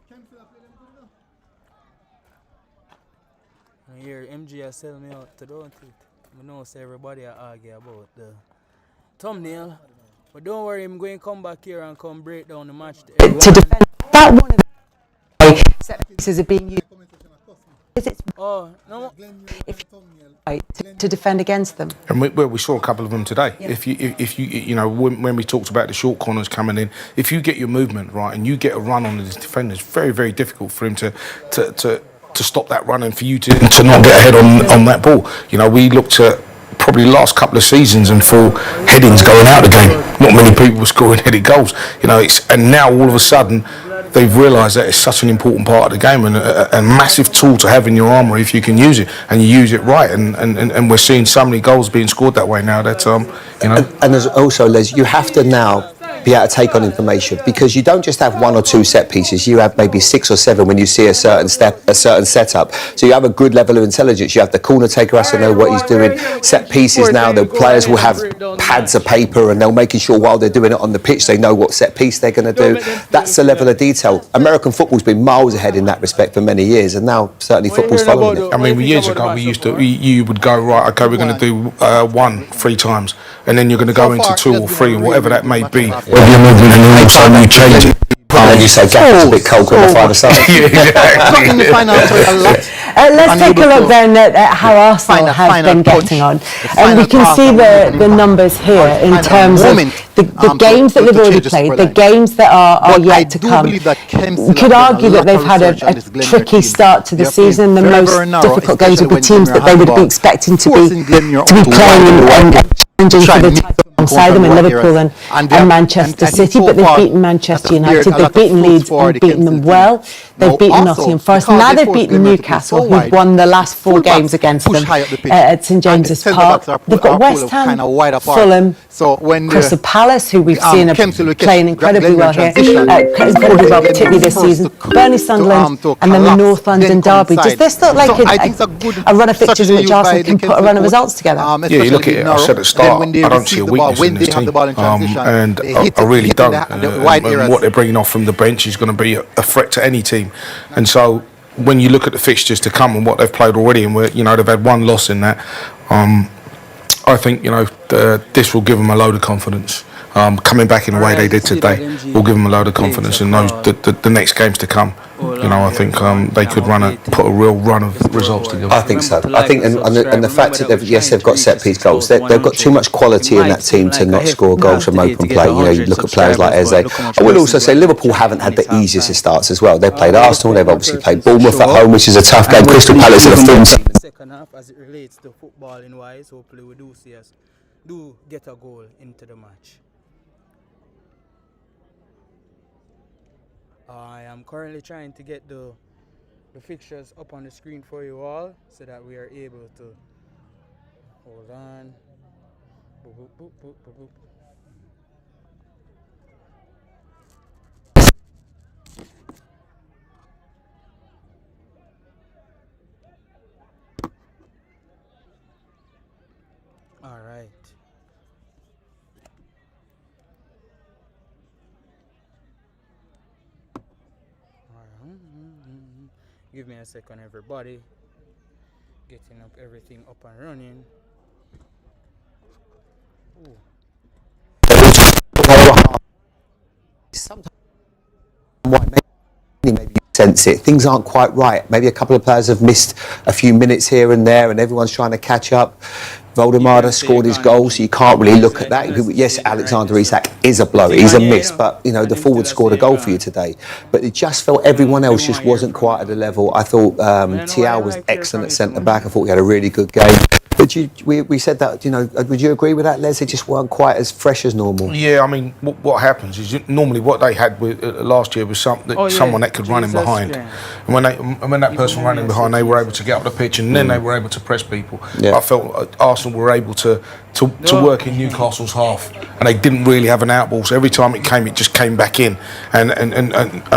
Kemps will play them good enough. And here, MG has sell me out to don't it. I know say everybody are argue about the thumbnail. But don't worry, I'm going to come back here and come break down the match. To defend that one of the set pieces are being used. It's Oh, no. if right to defend against them. And we saw a couple of them today. Yeah. If you know when we talked about the short corners coming in, if you get your movement right and you get a run on the defender, it's very, very difficult for him to stop that run and for you to not get ahead on that ball. You know, we looked at probably the last couple of seasons and for headings going out of the game. Not many people were scoring headed goals. You know, and now all of a sudden they've realised that it's such an important part of the game and a massive tool to have in your armour if you can use it and you use it right. And we're seeing so many goals being scored that way now that you know. And there's also, Les, you have to now be able to take on information because you don't just have one or two set pieces. You have maybe 6 or 7 when you see a certain setup. So you have a good level of intelligence. You have the corner taker has to know what he's doing. Set pieces now, the players will have pads of paper and they're making sure while they're doing it on the pitch they know what set piece they're going to do. That's the level of detail. American football's been miles ahead in that respect for many years, and now certainly football's following it. I mean, years ago you would go, right, okay, we're going to do 1 3 times, and then you're going to go into 2 or 3 or whatever that may be. Whether you're moving and all of a sudden you change it. And then you say, Gaff, a bit cold on the 5-a-side. Let's take a look then at how Arsenal have been getting on. And we can see the numbers here in terms of the games that they've already played, the games that are yet to come. You could argue that they've had a tricky start to the season. The most difficult games would be teams that they would be expecting to be playing and challenging for the title alongside them in Liverpool and Manchester City, but they've beaten Manchester United, they've beaten Leeds and beaten them well, they've beaten Nottingham Forest, now they've beaten Newcastle, who've won the last 4 games against them at St James's Park. They've got West Ham, Fulham, Crystal Palace, who we've seen are playing incredibly well here, incredibly well, particularly this season, Burnley, Sunderland, and then the North London derby. Does this look like a run of fixtures in which Arsenal can put a run of results together? Yeah, you look at it, I said at the start, I don't see a weakness in this team, and I really don't. And what they're bringing off from the bench is going to be a threat to any team. And so when you look at the fixtures to come and what they've played already, and they've had 1 loss in that, I think this will give them a load of confidence. Coming back in the way they did today will give them a load of confidence and knows the next games to come. I think they could put a real run of results together. I think so. I think, and the fact that they've got set piece goals. They've got too much quality in that team to not score goals from open play. You look at players like Eze. I will also say Liverpool haven't had the easiest of starts as well. They've played Arsenal. They've obviously played Bournemouth at home, which is a tough game. Crystal Palace in a form. The second half, as it relates to footballing wise, hopefully we do get a goal into the match. I am currently trying to get the fixtures up on the screen for you all so that we are able to hold on. Boop, boop, boop, boop, boop, boop. All right. Give me a second, everybody. Getting everything up and running. Ooh. Sometimes maybe you sense it. Things aren't quite right. Maybe a couple of players have missed a few minutes here and there, and everyone's trying to catch up. Voldemar scored his goal, so you can't really look at that. Yes, Alexander Isak is a blow, he's a miss, but the forward scored a goal for you today. But it just felt everyone else just wasn't quite at the level. I thought Thiaw was excellent at centre back. I thought he had a really good game. But we said that, would you agree with that, Les? They just weren't quite as fresh as normal. Yeah, I mean, what happens is normally what they had with, last year was someone that could run in behind. And when that person ran in behind, they were able to get up the pitch, and then they were able to press people. Yeah. I felt Arsenal were able to work in Newcastle's half, and they didn't really have an outball. So every time it came, it just came back in, and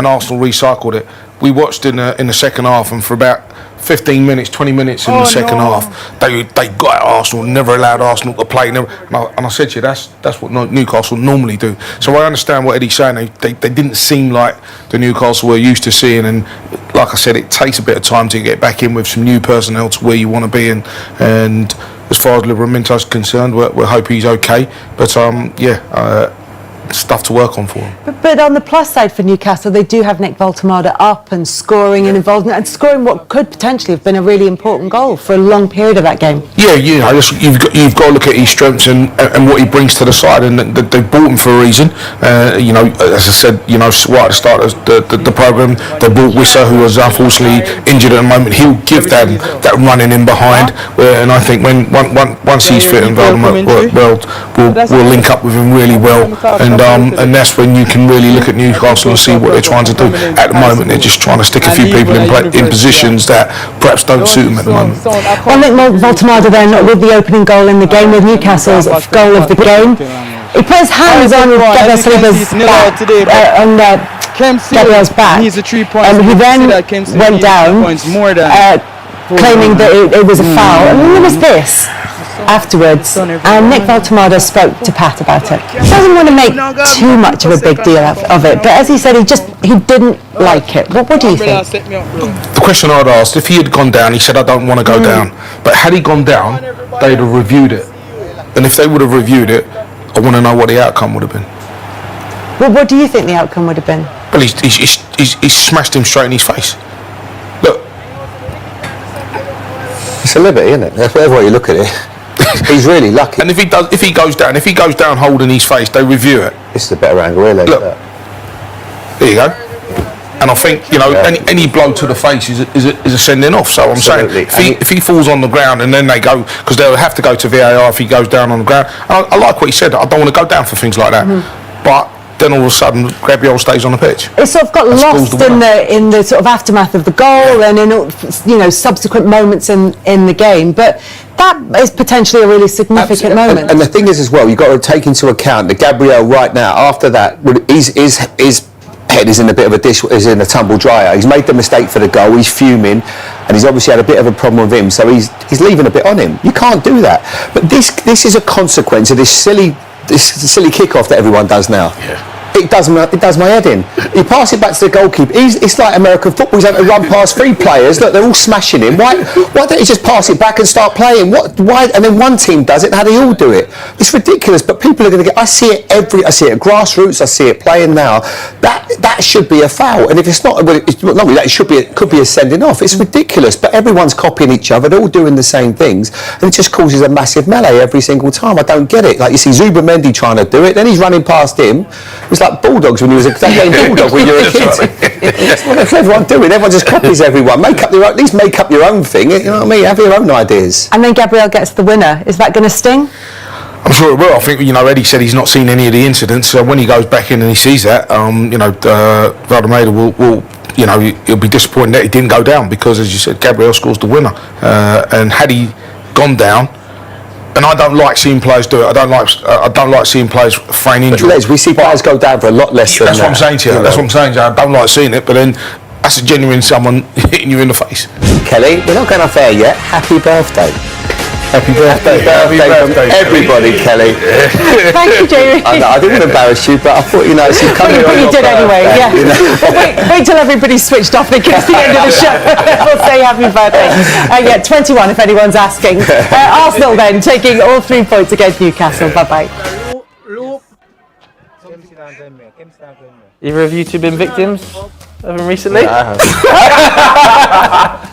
Arsenal recycled it. We watched in the second half, and for about 15 minutes, 20 minutes in the second half, they got at Arsenal, never allowed Arsenal to play. And I said to you, that's what Newcastle normally do. So I understand what Eddie's saying. They didn't seem like the Newcastle we're used to seeing. And like I said, it takes a bit of time to get back in with some new personnel to where you want to be. And as far as Livraminto's concerned, we hope he's okay. But stuff to work on for him. But on the plus side for Newcastle, they do have Nick Voltemada up and scoring and involved and scoring what could potentially have been a really important goal for a long period of that game. Yeah, you've got to look at his strengths and what he brings to the side, and they bought him for a reason. As I said, right at the start of the programme, they bought Wissa, who was unfortunately injured at the moment. He'll give that running in behind, and I think once he's fit and we'll link up with him really well. And that's when you can really look at Newcastle and see what they're trying to do. At the moment, they're just trying to stick a few people in positions that perhaps don't suit them at the moment. Well, Nick Voltemada then with the opening goal in the game with Newcastle's goal of the game. He put his hands on Gabriel Saliba's back, on Gabriel's back, and he then went down, claiming that it was a foul. And then there was this afterwards, and Nick Voltemada spoke to Pat about it. He doesn't want to make too much of a big deal of it, but as he said, he didn't like it. What do you think? The question I'd asked, if he had gone down, he said, I don't want to go down. But had he gone down, they'd have reviewed it. And if they would have reviewed it, I want to know what the outcome would have been. Well, what do you think the outcome would have been? Well, he's smashed him straight in his face. Look. It's a liberty, isn't it? That's whatever way you look at it. He's really lucky. And if he goes down holding his face, they review it. This is a better angle, really. Look, there you go. And I think any blow to the face is a sending off. So I'm saying if he falls on the ground and then they go, because they'll have to go to VAR if he goes down on the ground. And I like what he said. I don't want to go down for things like that. But then all of a sudden, Gabriel stays on the pitch. It sort of got lost in the sort of aftermath of the goal and in subsequent moments in the game. But that is potentially a really significant moment. And the thing is as well, you've got to take into account that Gabriel right now, after that, his head is in a bit of a dish, is in a tumble dryer. He's made the mistake for the goal, he's fuming, and he's obviously had a bit of a problem with him, so he's leaving a bit on him. You can't do that. But this is a consequence of this silly kick-off that everyone does now. Yeah. It does my head in. You pass it back to the goalkeeper. It's like American football. He's having to run past three players. Look, they're all smashing him. Why don't you just pass it back and start playing? Why? And then one team does it, and how they all do it? It's ridiculous. But people are going to get. I see it at grassroots. I see it playing now. That should be a foul. And if it's not, it's not really that. It could be a sending off. It's ridiculous. But everyone's copying each other. They're all doing the same things, and it just causes a massive melee every single time. I don't get it. Like you see Zubimendi trying to do it, then he's running past him. It's like Bulldogs when you was a bulldog when you were a kid. That's what everyone's doing. Everyone just copies everyone. At least make up your own thing. You know what I mean? Have your own ideas. And then Gabriel gets the winner. Is that going to sting? I'm sure it will. I think Eddie said he's not seen any of the incidents. So when he goes back in and he sees that, Voltemada will he'll be disappointed that he didn't go down, because as you said, Gabriel scores the winner. And had he gone down. And I don't like seeing players do it. I don't like seeing players feign injury. Les, we see players go down for a lot less than that. That's what I'm saying to you. That's what I'm saying to you. I don't like seeing it, but then that's a genuine someone hitting you in the face. Kelly, we're not going off air yet. Happy birthday. Happy birthday. Happy birthday from everybody, Kelly. Thank you, Jamie. I didn't want to embarrass you, but I thought, she's coming on. But you did anyway, yeah. Well, wait till everybody's switched off and gets to the end of the show. We'll say happy birthday. 21 if anyone's asking. Arsenal then taking all 3 points against Newcastle. Bye-bye. Either of you two been victims of him recently? Yeah, I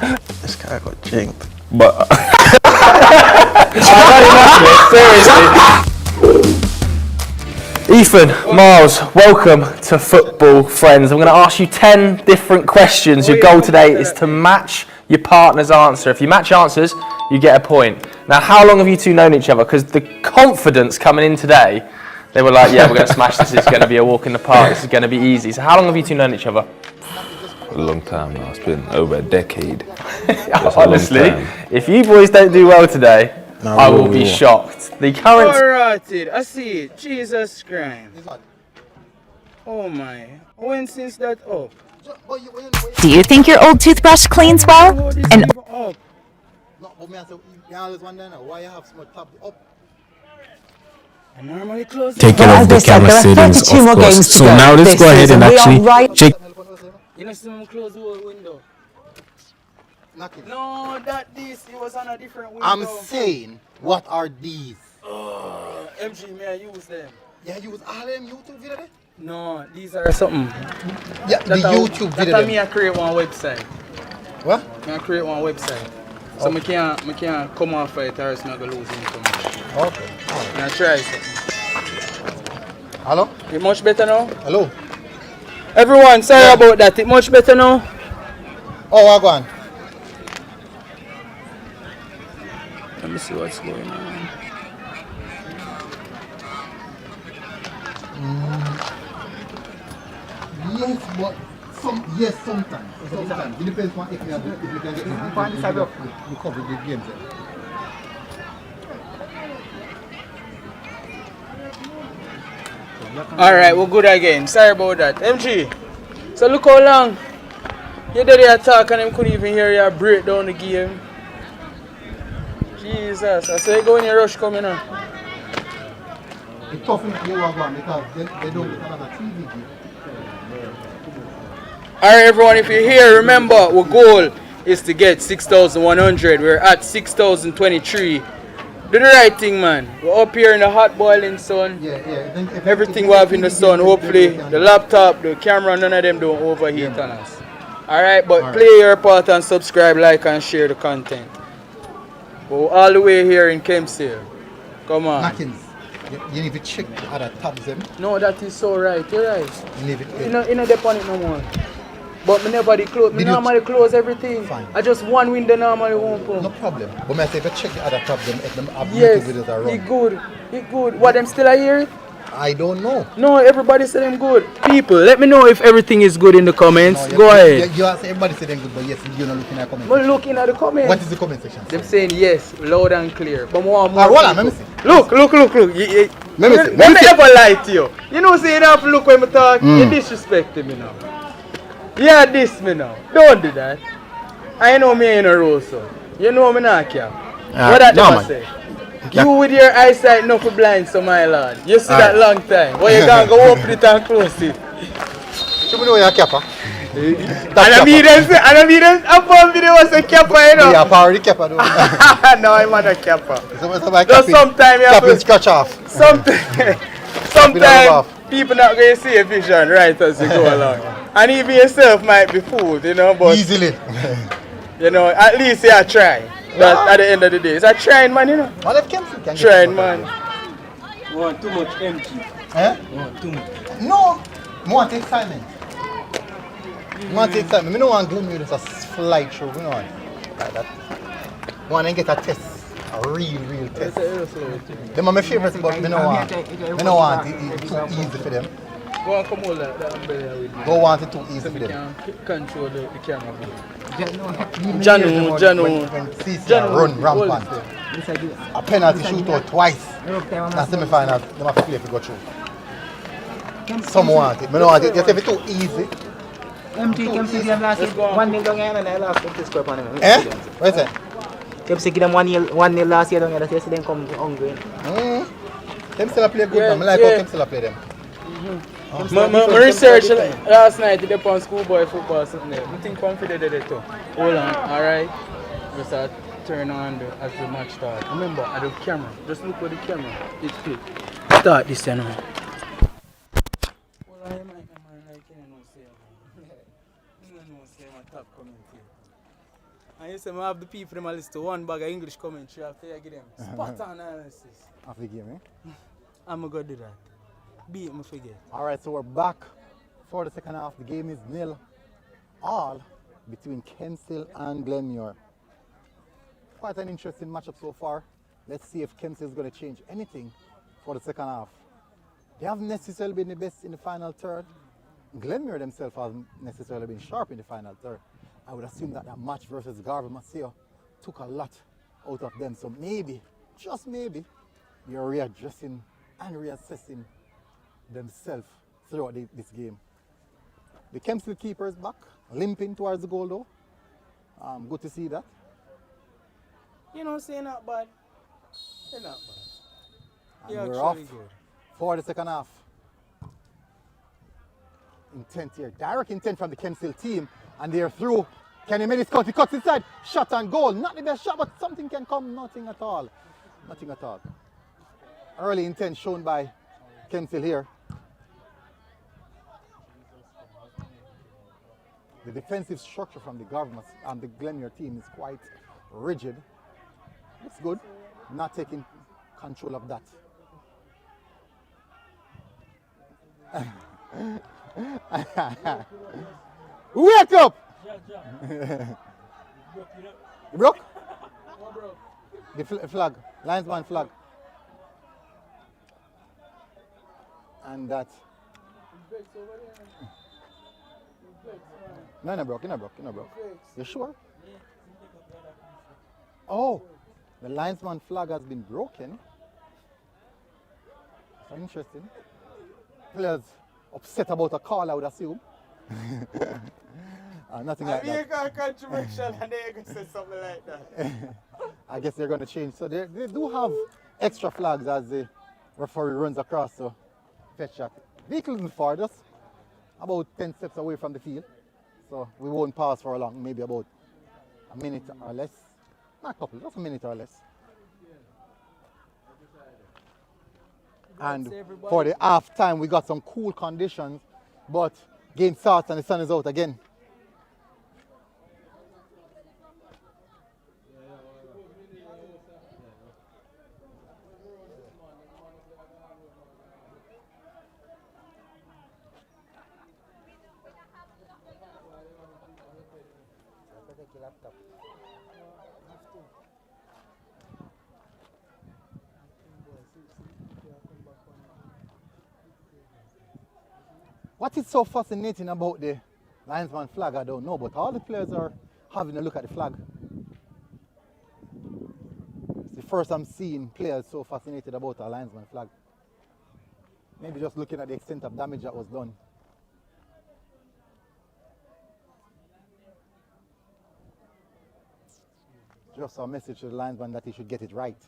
have. This guy got jinked. But seriously. Ethan, Miles, welcome to Football Friends. I'm going to ask you 10 different questions. Your goal today is to match your partner's answer. If you match answers, you get a point. Now, how long have you two known each other? Because the confidence coming in today, they were like, yeah, we're going to smash this. It's going to be a walk in the park. This is going to be easy. So how long have you two known each other? A long time now. It's been over a decade. Honestly, if you boys don't do well today, I will be shocked. The current... Alrighted, I see it. Jesus Christ. Oh my. When since that up? Do you think your old toothbrush cleans well? And Taking off the camera settings, of course. So now let's go ahead and actually check. You know, see me close the whole window. No, that this, it was on a different window. I'm saying, what are these? MG, may I use them? Yeah, use all them YouTube videos? No, these are something. Yeah, the YouTube video. That me I create one website. What? Me I create one website. So I can't come off it or else I'm going to lose information. Okay. Can I try something? Hello? It much better now? Hello? Everyone, sorry about that. It much better now? Oh, I go on. Let me see what's going on. Yes, but sometimes. Sometimes. It depends on if you can get the cover the games. Alright, we're good again. Sorry about that. MG, so look how long you did your talk and him couldn't even hear you break down the game. Jesus, I say go in your rush coming on. It's tough in the one because they don't get another TV game. Alright everyone, if you're here, remember our goal is to get 6,100. We're at 6,023. Do the right thing, man. We're up here in the hot boiling sun. Everything we have in the sun. Hopefully the laptop, the camera, none of them don't overheat on us. Alright, but play your part and subscribe, like and share the content. We're all the way here in Kemps here. Come on. Mackins, you need to check the other tabs them. No, that is so right. You're right. Leave it You know dep on it no more. But me never close. Me normally close everything. Fine. I just one window normally won't put. No problem. But I say if you check the other tabs them, if them have Yes, YouTube videos are he wrong. good. He good. What, them still are here? I don't know. No, everybody say them good. People, let me know if everything is good in the comments. Go ahead. You ask everybody say them good, but yes, you're not looking at the comments. I'm looking at the comments. What is the comment section? Them saying yes, loud and clear. But more and more. Hold on, let me see. Look. Let me ever lie to you. You know, say you don't have to look when I talk. You disrespecting me now. Yeah, this me now. Don't do that. I know me in a row, so. You know me not care. What that never say? You with your eyesight not for blind, so my lord. You see that long time. Well, you can't go open it and close it. You know you're a capper. And I mean them upon video was a kappa, you know. Yeah, power the kappa though. No, I'm not a kappa. Just sometimes you have to scratch off. Sometimes people not going to see a vision right as you go along. And even yourself might be fooled, you know, but easily. You know, at least you try. That at the end of the day. It's a trying man, you know. What if Kemps can trying man. You want too much empty. Eh? You want too much. No. I want excitement. I want excitement. I don't want Glenmuir just a flight show. You know what? Like that. I want to get a test. A real test. Them are my favorites, but I don't want it too easy for them. Go and come hold that umbrella with me. Don't want it too easy for them. Can control the camera. Janu. When CC run rampant. A penalty shootout twice. That's semi-final. They have to play if you go through. Some want it. I don't want it. Just if it's too easy. Kemps give them last 1 nil down here and I lost them to score upon them. Eh? What is that? Kemps give them 1 nil last year down here. That's them come hungry. Kemps still play good, man. I like how Kemps still play them. My research last night did upon schoolboy football something there. I think confident did it too. Hold on, alright? Just turn on as the match starts. Remember, at the camera, just look at the camera. It's click. Start this channel. Hold on, man, like you know, say my top comment here. And you say, I have the people in my list to one bag of English commentary after I give them spot on analysis. After the game, eh? I'm going to do that. Beat me forget. Alright, so we're back for the second half. The game is 0-all between Kemps and Glenmuir. quite an interesting matchup so far. Let's see if Kemps is going to change anything for the second half. They haven't necessarily been the best in the final third. Glenmuir themselves hasn't necessarily been sharp in the final third. I would assume that match versus Garvey Maceo took a lot out of them. So maybe, just maybe, they're readjusting and reassessing themselves throughout this game. The Kemps keeper is back, limping towards the goal though. Good to see that. You know, say not bad. They're not bad. And we're off for the second half. Intent here, direct intent from the Kempsville team, and they're through. Kenny made his cut, he cuts inside, shot and goal. Not the best shot, but something can come, nothing at all. Nothing at all. Early intent shown by Kempsville here. The defensive structure from the government and the Glenmuir team is quite rigid. Looks good, not taking control of that. Wake up! You broke? The flag, linesman flag. And that. No, no broke, you broke. You sure? Oh, the linesman flag has been broken. That's interesting. Players upset about a call, I would assume. Nothing like that. A controversial and they're going to say something like that. I guess they're going to change. So they do have extra flags as the referee runs across to fetch that. Vehicle isn't far, just about 10 steps away from the field. So we won't pause for long, maybe about a minute or less. Not a couple, just a minute or less. And for the half time, we got some cool conditions, but game starts and the sun is out again. What is so fascinating about the linesman flag, I don't know, but all the players are having a look at the flag. It's the first I'm seeing players so fascinated about a linesman flag. Maybe just looking at the extent of damage that was done. Just a message to the linesman that he should get it right.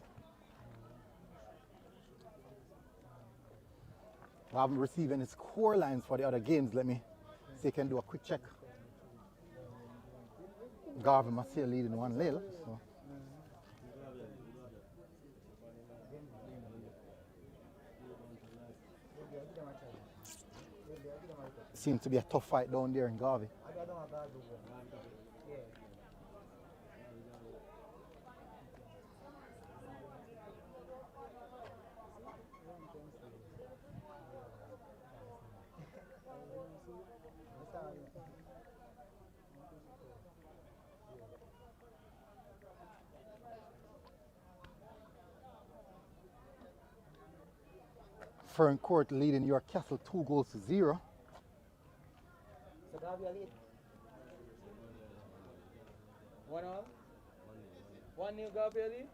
I haven't received any score lines for the other games. Let me see if I can do a quick check. Garvey Maceo leading 1-0. So. Seems to be a tough fight down there in Garvey. Fern Court leading York Castle 2-0. So Garvey lead. 1-1? 1-0 Garvey lead?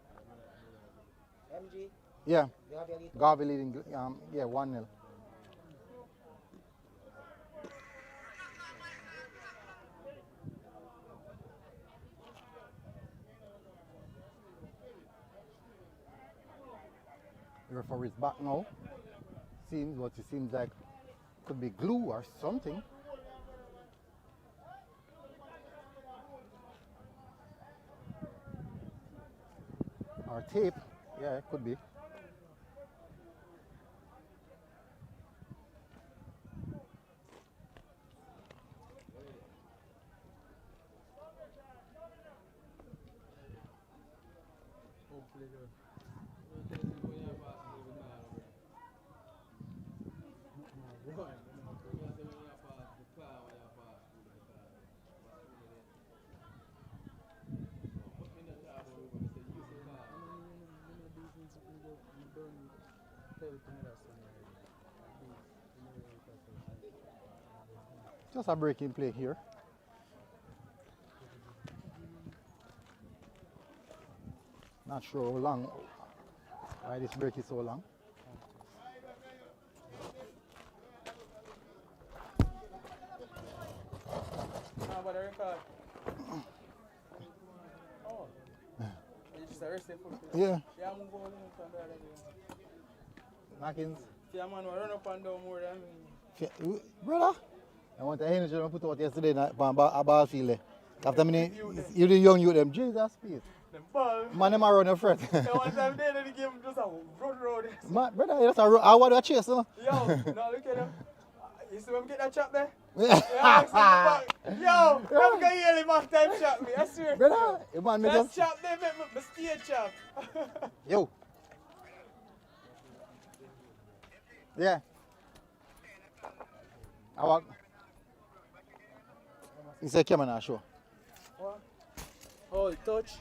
MG. Yeah. Garvey lead. Garvey leading, 1-0. The referee is back now. It seems like could be glue or something. Or tape. Yeah, it could be. Just a breaking play here. Not sure how long, why this break is so long. Yeah. Knockings. Yeah, man, I run up and down more than me. Brother, I want the energy I put out yesterday night on a ball field there. After me, you the young youth them, Jesus, please. Them ball. Man, them are running front. Yeah, one time they didn't give him just a run road. Man, brother, that's I want to chase, no? Yo, now look at him. You see when get that chop there? Yeah, yo, come can hear him half time chop me, I swear. Brother, you man, me that just... chop there make me stay chop. Yo. Yeah. I want... You say camera now, show. What? Oh, touch.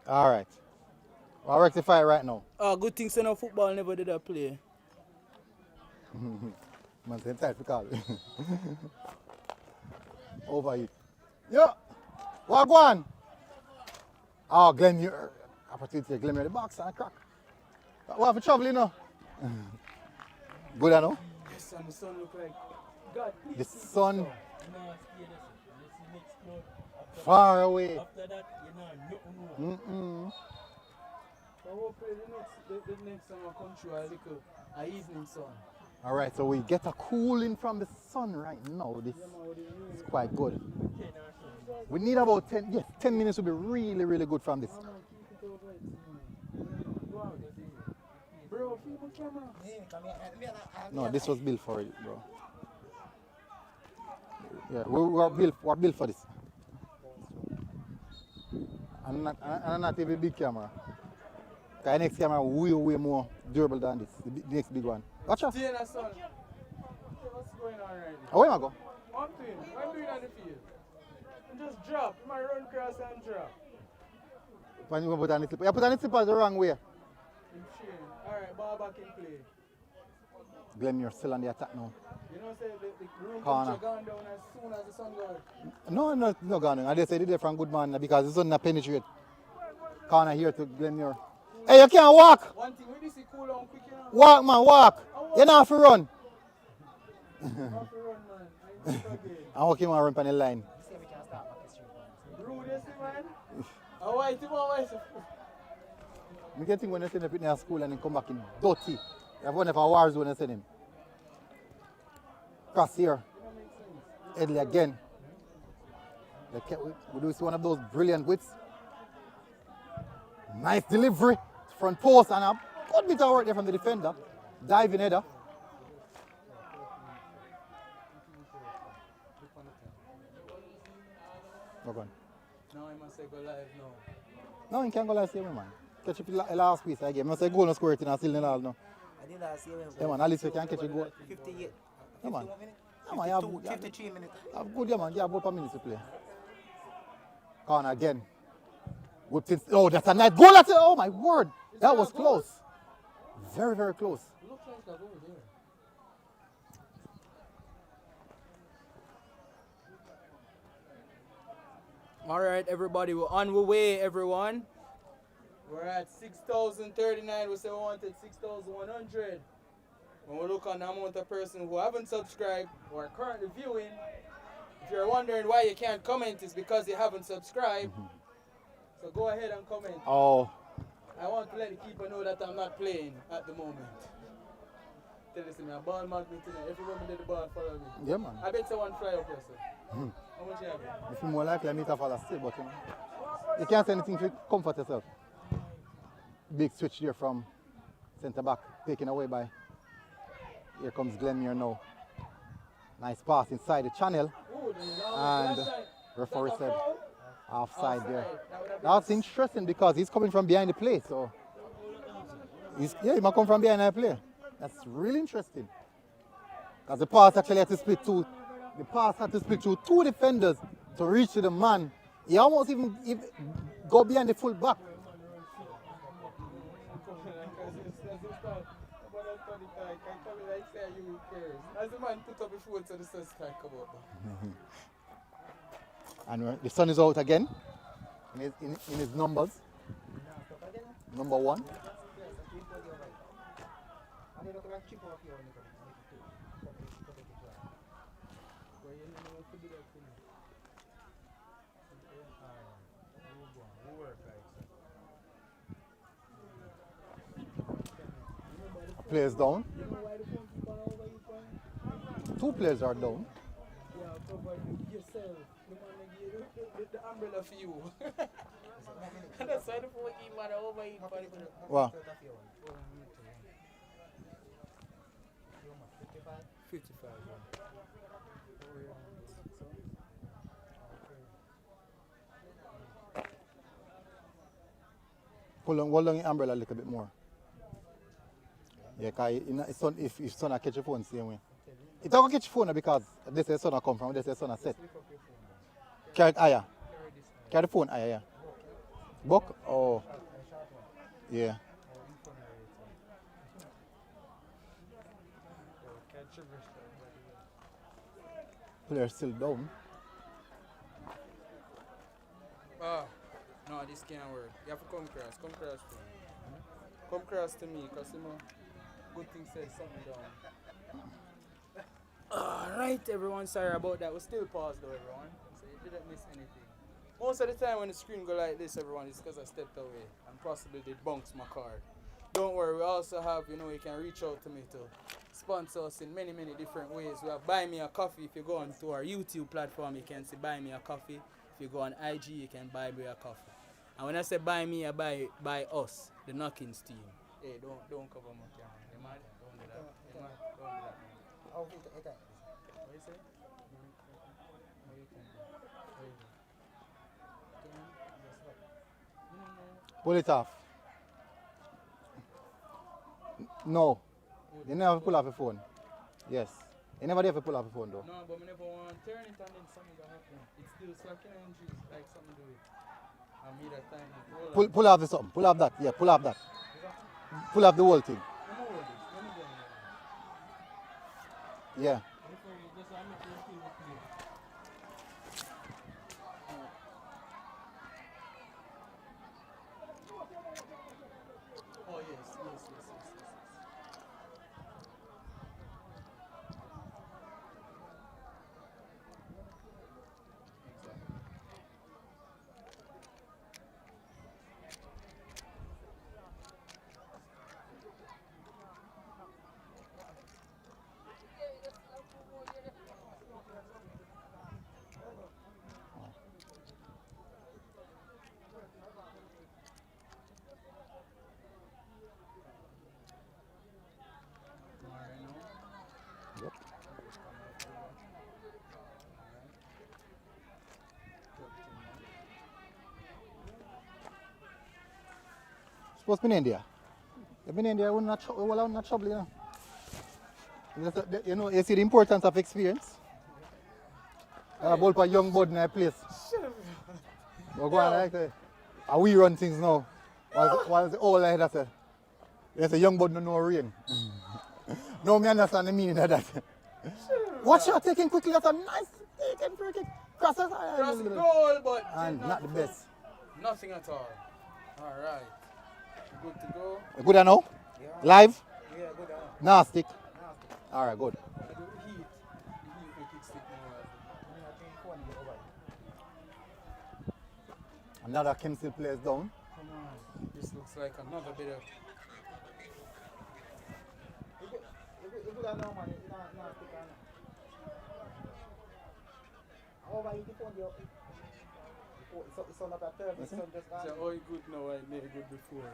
All right. I'll rectify it right now. Oh, good thing no football never did that play. Man, same time to call. Overheat. Yeah. Walk one. Oh, Glenmuir. Opportunity to Glenmuir the box and a crack. What have you trouble, you know? Good, I know? Yes, and the sun look like God. The sun far away. After that, you know, nothing more. So hopefully the next summer come through a little evening sun. All right, so we get a cooling from the sun right now. This is quite good. We need about 10 minutes will be really, really good from this. Bro, people camera. No, this was built for it, bro. Yeah, we're built for this. I'm not even big camera. The next camera way more durable than this. The next big one. Watch out. What's going on right now? Oh, where am I go? One thing, what I'm doing on the field. You just drop. You might run across and drop. When you put on the slipper. You put on the slipper the wrong way. Alright, ball back in play. Glenmuir still on the attack now. You know, say the room Corner. gone down as soon as the sun goes. No gone. And they say they did from good man because the sun not penetrate. Corner here to Glenmuir. Hey, you can't walk. One thing, we need to cool down quick, you know. Walk, man, walk. You don't have to run. I'm walking man run on the line. Rude, you see, man? How white you want, I can think when you send him to school and then come back in dirty. You have one of our war zone and send him. Cross here. Headley again. We do see one of those brilliant whips. Nice delivery. Front post and a good bit of work there from the defender. Diving header. Go on. Now I must say go live now. No, you can't go live same way, man. Catch up the last piece I gave. I say goal and score it and still in all now. I did last year. Yeah, man, at least you can catch a goal. 58. Yeah, man. 51 minutes. Yeah, man, you have 53 minutes. have good, yeah, man. You have about 4 minutes to play. Corner again. Whipped it. Oh, that's a nice goal. That's it. Oh, my word. That was close. Very, very close. Looks like a goal there. Alright, everybody, we're on our way, everyone. We're at 6,039. We say we wanted 6,100. When we look on the amount of persons who haven't subscribed or are currently viewing, if you're wondering why you can't comment, it's because you haven't subscribed. So go ahead and comment. Oh. I want to let the keeper know that I'm not playing at the moment. Tell us, a ball magnet tonight. Every woman did the ball follow me. Yeah, man. I bet someone fly up here, sir. How much you have? If you're more likely, I meet a father still, but you know, you can't say anything to comfort yourself. Big switch there from centre back, taken away by. Here comes Glenmuir now. Nice pass inside the channel. And referee said offside there. That's interesting because he's coming from behind the play. So he might come from behind the play. That's really interesting. Because the pass actually had to split two. The pass had to split through two defenders to reach to the man. He almost even go behind the full back. understand. But I thought it like, I come like say you cares. As the man put up his phone so the sun can come up. And the sun is out again in his numbers. Number 1. Players down. 2 players are down. Yeah, cover yourself. The man give the umbrella for you. That's why the phone keep man overeat. Wow. 55. Hold on the umbrella a little bit more. Yeah, because if son catch your phone same way. It don't catch your phone because this is son come from, this is son set. Carry it higher. Carry the phone higher, yeah. Buck? Oh. Yeah. Player still down. Ah, no, this can't work. You have to come across. Come across to me. Come across to me, because you know, good thing says something down. Alright, everyone, sorry about that. We still paused though, everyone. So you didn't miss anything. Most of the time when the screen go like this, everyone, it's because I stepped away and possibly did bunks my card. Don't worry, we also have, you know, you can reach out to me to sponsor us in many, many different ways. We have Buy Me a Coffee. If you go on to our YouTube platform, you can see Buy Me a Coffee. If you go on IG, you can buy me a coffee. And when I say buy me, I buy us, the Knockings team. Hey, don't cover my camera. You mad? Don't do that. You mad? Don't do that. How is it? What you say? What you can do? Pull it off. No. You never pull off your phone. Yes. You never have to pull off your phone though. No, but I never want to turn it and then something will happen. It's still slacking and juice, like something do it. I made that time. Pull off the something. Pull off that. Yeah, pull off that. Pull off the whole thing. Yeah. Oh yes. Yep. Supposed to be in India. You've been in India, we're not trouble, you know. You know, you see the importance of experience. About a young bud in a place. We're going like that. We run things now. While the old like that. There's a young bud no rain. No, me understand the meaning of that. Watch out, taking quickly. That's a nice taking free kick. Cross the goal, but and not the best. Nothing at all. All right. Good to go. Good now? Yeah. Live? Yeah, good. Nah, stick. All right, good. Another Kemps plays down. Come on. This looks like another bit of. Oh, you good now, I made good before.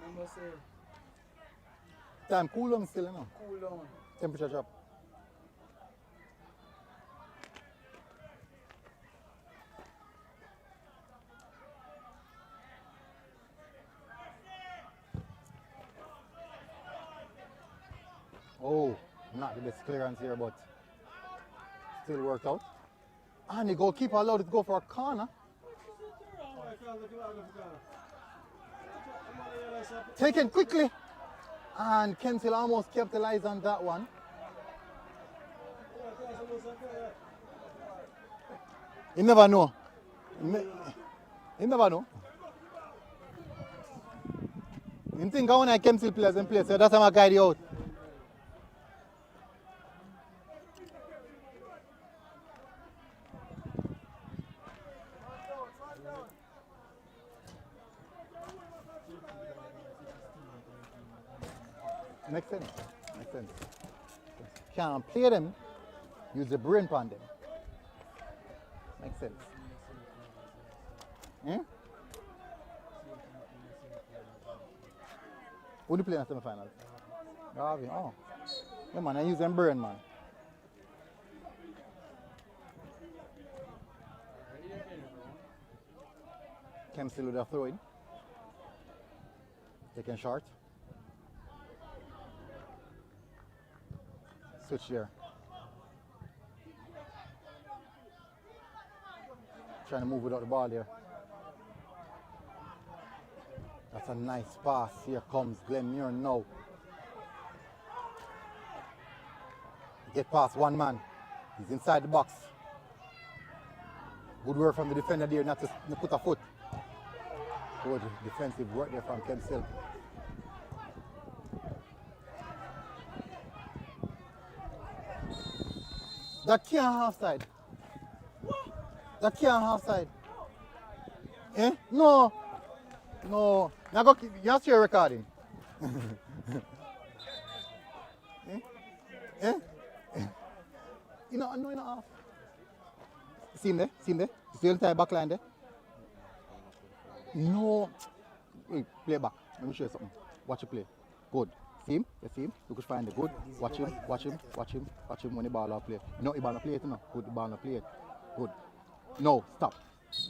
Remember, say. Time cool down still, you know. Cool down. Temperature drop. Oh, not the best clearance here, but still worked out. And the goalkeeper allowed it to go for a corner. Taken quickly. And Kemps almost capitalized on that one. You never know. You never know. You think I want to Kemps players and play, so that's how I guide you out. Makes sense. Makes sense. Can't play them, use the brain on them. Makes sense. Hmm? Who do you play in the semi-finals? Ravi. Oh. Yeah, man, I use them brain, man. Kemps still with a throw in. Taking short. Switch there. Trying to move without the ball there. That's a nice pass. Here comes Glenmuir now. Get past one man. He's inside the box. Good work from the defender there not to put a foot. Good defensive work there from Kemps. That can't half side. That can't half side. Eh? No. No. Now go keep, you have to recording. Eh? Eh? You know, no, half. See him there? See him there? You see the entire back line there? No. Wait, play back. Let me show you something. Watch you play. Good. See him? You see him? You could find the good. Watch him, watch him, watch him, watch him when the ball out play. No, the ball not play it, no. Good, the ball not play it. Good. No, stop.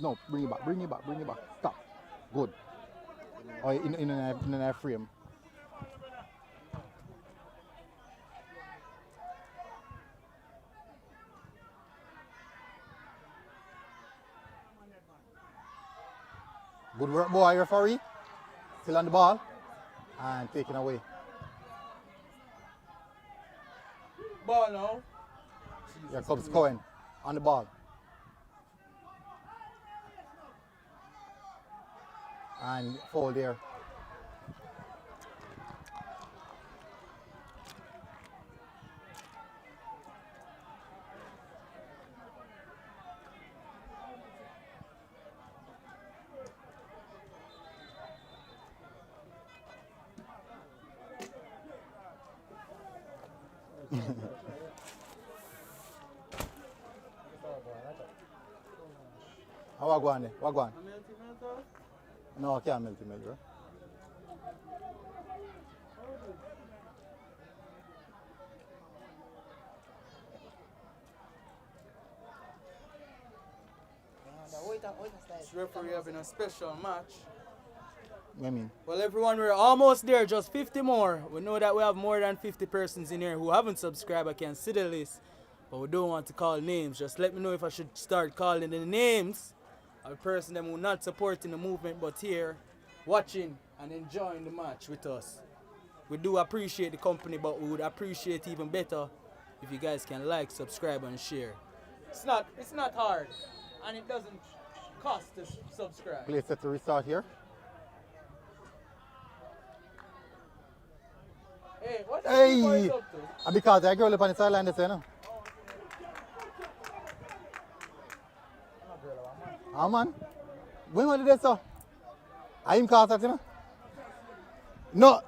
No, bring it back, bring it back, bring it back. Stop. Good. Or in a frame. Good work, boy, referee. Still on the ball. And taken away. Ball now. Here comes Cohen on the ball. And foul there. How are going? What going? No, I can't melt it, bro. This referee having a special match. What I mean? Well, everyone, we're almost there, just 50 more. We know that we have more than 50 persons in here who haven't subscribed. I can see the list, but we don't want to call names. Just let me know if I should start calling the names of the person them who not supporting the movement, but here, watching and enjoying the match with us. We do appreciate the company, but we would appreciate even better if you guys can like, subscribe, and share. It's not hard, and it doesn't cost to subscribe. Play set to restart here. Hey, what's Hey! up to? Because that girl up on the sideline, they say, no? Ah, man. When was it, sir? I him cast it, you know? No.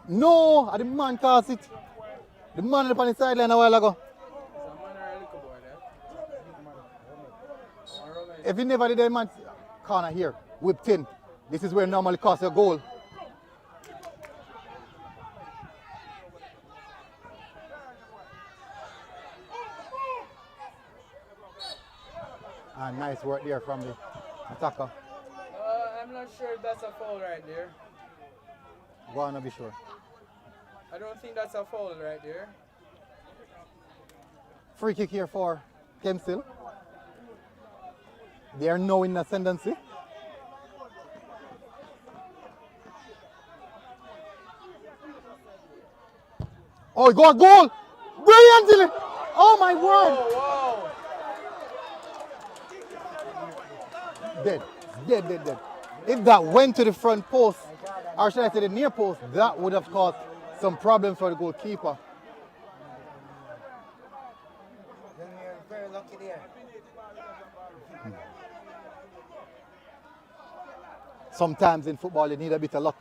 No, the man cast it. The man up on the sideline a while ago. If you never did that man corner here, whipped in, this is where it normally costs a goal. And nice work there from the attacker. I'm not sure if that's a foul right there. Go on, be sure. I don't think that's a foul right there. Free kick here for Kemps. They are now in ascendancy. Oh, got a goal! Brilliantly! Oh my word! Dead. If that went to the front post, or should I say the near post, that would have caused some problems for the goalkeeper. Glenmuir very lucky there. Sometimes in football you need a bit of luck.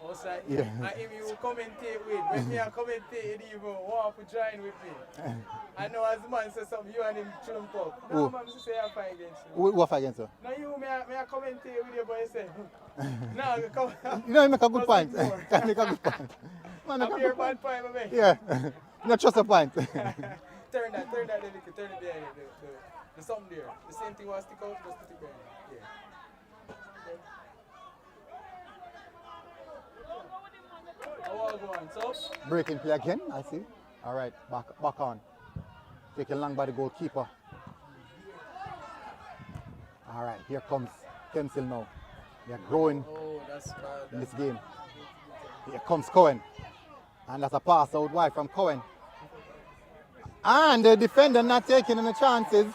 Also, Yeah. and if you commentate with, when me and commentate, you even want to join with me. I know as man says something, you and him chump up. No, man, say I fight against you. What fight against you? No, you, me I commentate with you, but you say, no, come on. You know, you make a good point. You make a good point. Man, I'm here bad point, my man. Yeah. You not trust a point. Turn that little, turn it behind the something there. The same thing was stick out, just put it behind. Yeah. Breaking play again, I see. All right, back on. Taken long by the goalkeeper. All right, here comes Kemps now. They're growing in this game. Here comes Cohen. And that's a pass out wide from Cohen. And the defender not taking any chances.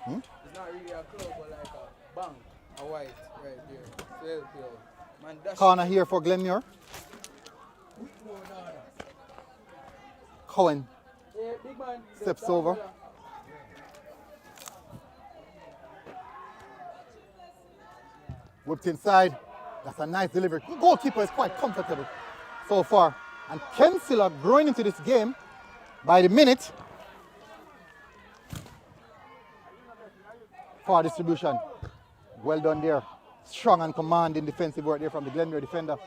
It's not really a club, but like a bank, a white right there. Man, Corner here for Glenmuir. Cohen steps over. Whipped inside. That's a nice delivery. The goalkeeper is quite comfortable so far. And Kemps are growing into this game by the minute. Far distribution. Well done there. Strong and commanding defensive work there from the Glenmuir defender.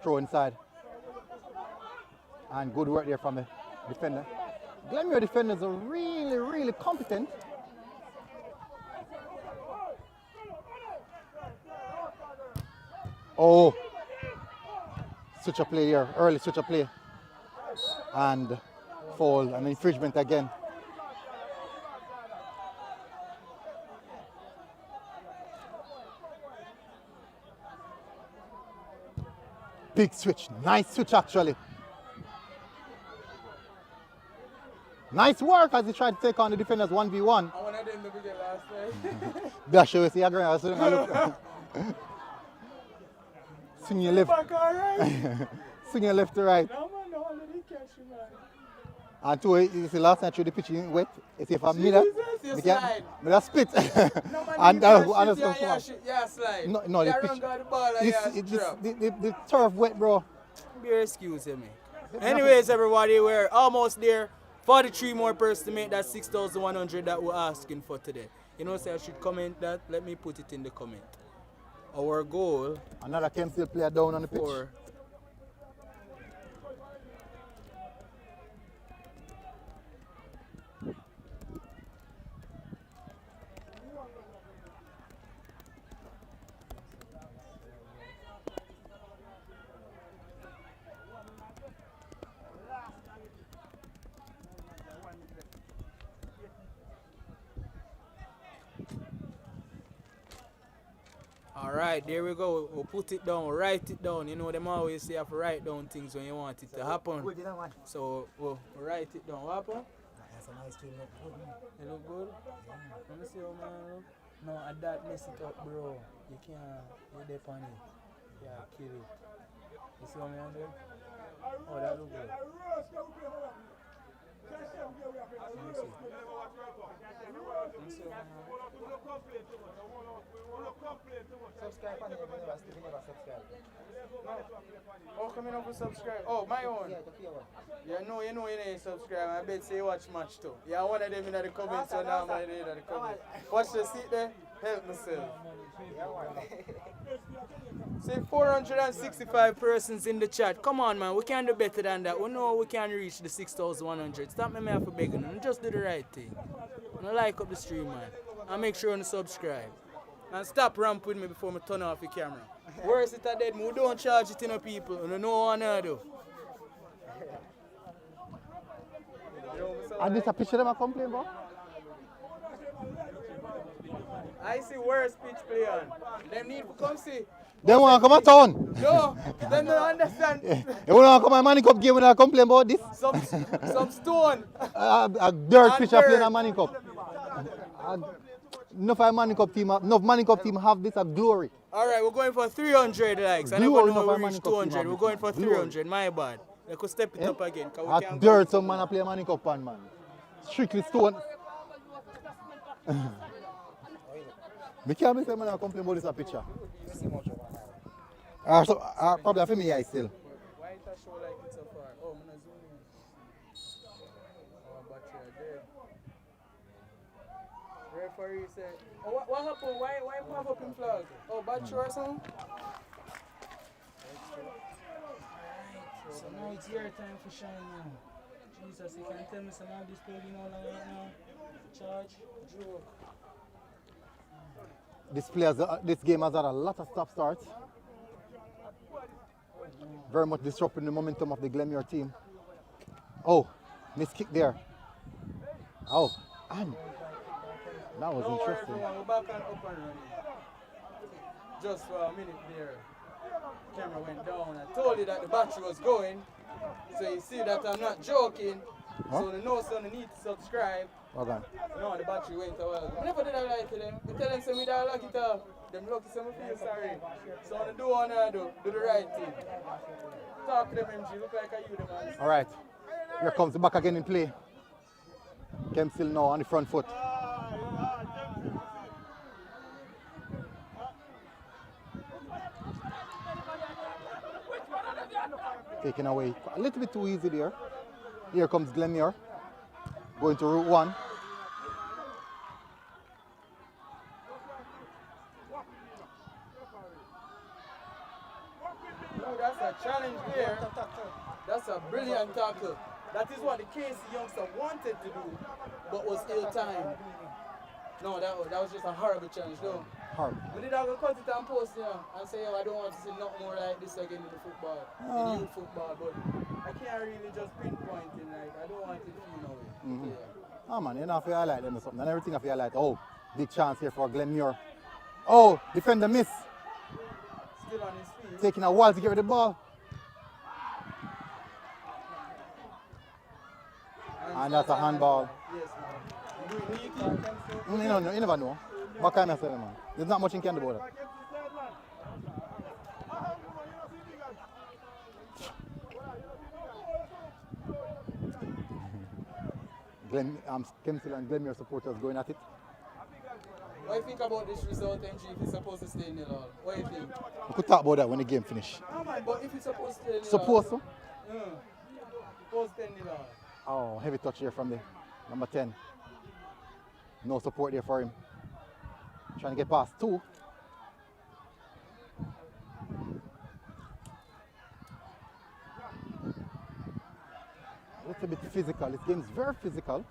Throw inside. And good work there from the defender. Glenmuir defenders are really, really competent. Oh, switch of play here, early switch of play. And foul, an infringement again. Big switch, nice switch actually. Nice work as he tried to take on the defenders 1v1. I want to do the big last time. Dash you see a swing your left. Swing your left to right. No, man, no, let it catch you, man. And two, you see last night through the pitch wet. You see if I'm middle, you slide. I split. No, man, And yeah, slide. No, the pitch. The turf wet, bro. Be excuse me. Anyways, everybody, we're almost there. 43 more persons to make that 6,100 that we're asking for today. You know, say I should comment that. Let me put it in the comment. Our goal. Another Kemps player down on the pitch. Alright, there we go. We'll put it down, write it down. You know, them always say you have to write down things when you want it to happen. So we'll write it down. What happened? That's a nice team. It look good? Let me see how man look. No, I that mess it up, bro. You can't, you're there on it. Yeah, kill it. You see how man do? Oh, that look good. Let me see. Let me see how man Subscribe on it, you never subscribe. Oh, come in over subscribe. Oh, my own. Yeah, you know you ain't subscribe. I bet say you watch match too. Yeah, one of them in the comments, so now I'm in the comments. Watch the seat there. Help myself. See, 465 persons in the chat. Come on, man. We can do better than that. We know we can reach the 6,100. Stop me for begging you. Just do the right thing. And like up the stream, man. And make sure you subscribe. And stop ramp with me before I turn off the camera. Worse it a dead, we don't charge it to people. You know what I do. And this a picture them a complain about? I see worse pitch play on. Them need to come see. They want to come to town. No, they don't understand. They want to come to Manning Cup game when I complain about this. Some stone. A dirt And pitcher playing dirt. a Manning Cup. Enough Manning Cup team have this a glory. All right, we're going for 300 likes. I never Glory know enough we for Manning reached Cup team 200. have We're this. going for Glory. 300. My bad. They could step it up again. 'Cause we At can't dirt go. some man a play Manning Cup on, man. Strictly stone. Me can't say man I complain about this a picture. Probably for me I still. Why it a show like it so far? Oh, I'm gonna zoom in. Oh, battery dead. Referee said, oh, what happened? Why pop up in flag? Oh, battery or something? So now it's your time for shine now. Jesus, you can tell me some of this play all right now. Charge, joke. This game has had a lot of stop starts. Very much disrupting the momentum of the Glenmuir team. Oh, missed kick there. Oh, and that was interesting. We're back and up and running. Just for a minute there, camera went down. I told you that the battery was going. So you see that I'm not joking. Huh? So the no son need to subscribe. Okay. No, the battery went a while ago. I never did I lie to them. I tell them say me that lock it off. Them lucky say me feel sorry. So when I do what I do the right thing. Talk to them MG, look like I you them man. All right. Here comes the back again in play. Kemps still now on the front foot. Taken away a little bit too easy there. Here comes Glenmuir. Going to route one. Oh, that's a challenge there. That's a brilliant tackle. That is what the KC youngster wanted to do, but was ill-timed. No, that was just a horrible challenge, though. Horrible. We did have to cut it and post it and say, I don't want to see nothing more like this again in the football, in youth football, but I can't really just pinpoint it, like, I don't want it to feel no way. Yeah. Oh man, you know if you highlight them or something, and everything if you highlight, oh, big chance here for Glenmuir. Oh, defender miss. Still on his feet. Taking a while to get rid of the ball. And that's a handball. Yes, man. You do it neatly. You never know. What kind of say, man? There's not much you can do about it. Kemps and Glenmuir supporters going at it. What do you think about this result, MG, if it's supposed to stay nil all? What do you think? We could talk about that when the game finish. Oh man, but if it's supposed to stay nil all. Supposed to? Supposed to stay nil all. Oh, heavy touch here from the number 10. No support there for him. Trying to get past two. A little bit physical. This game is very physical.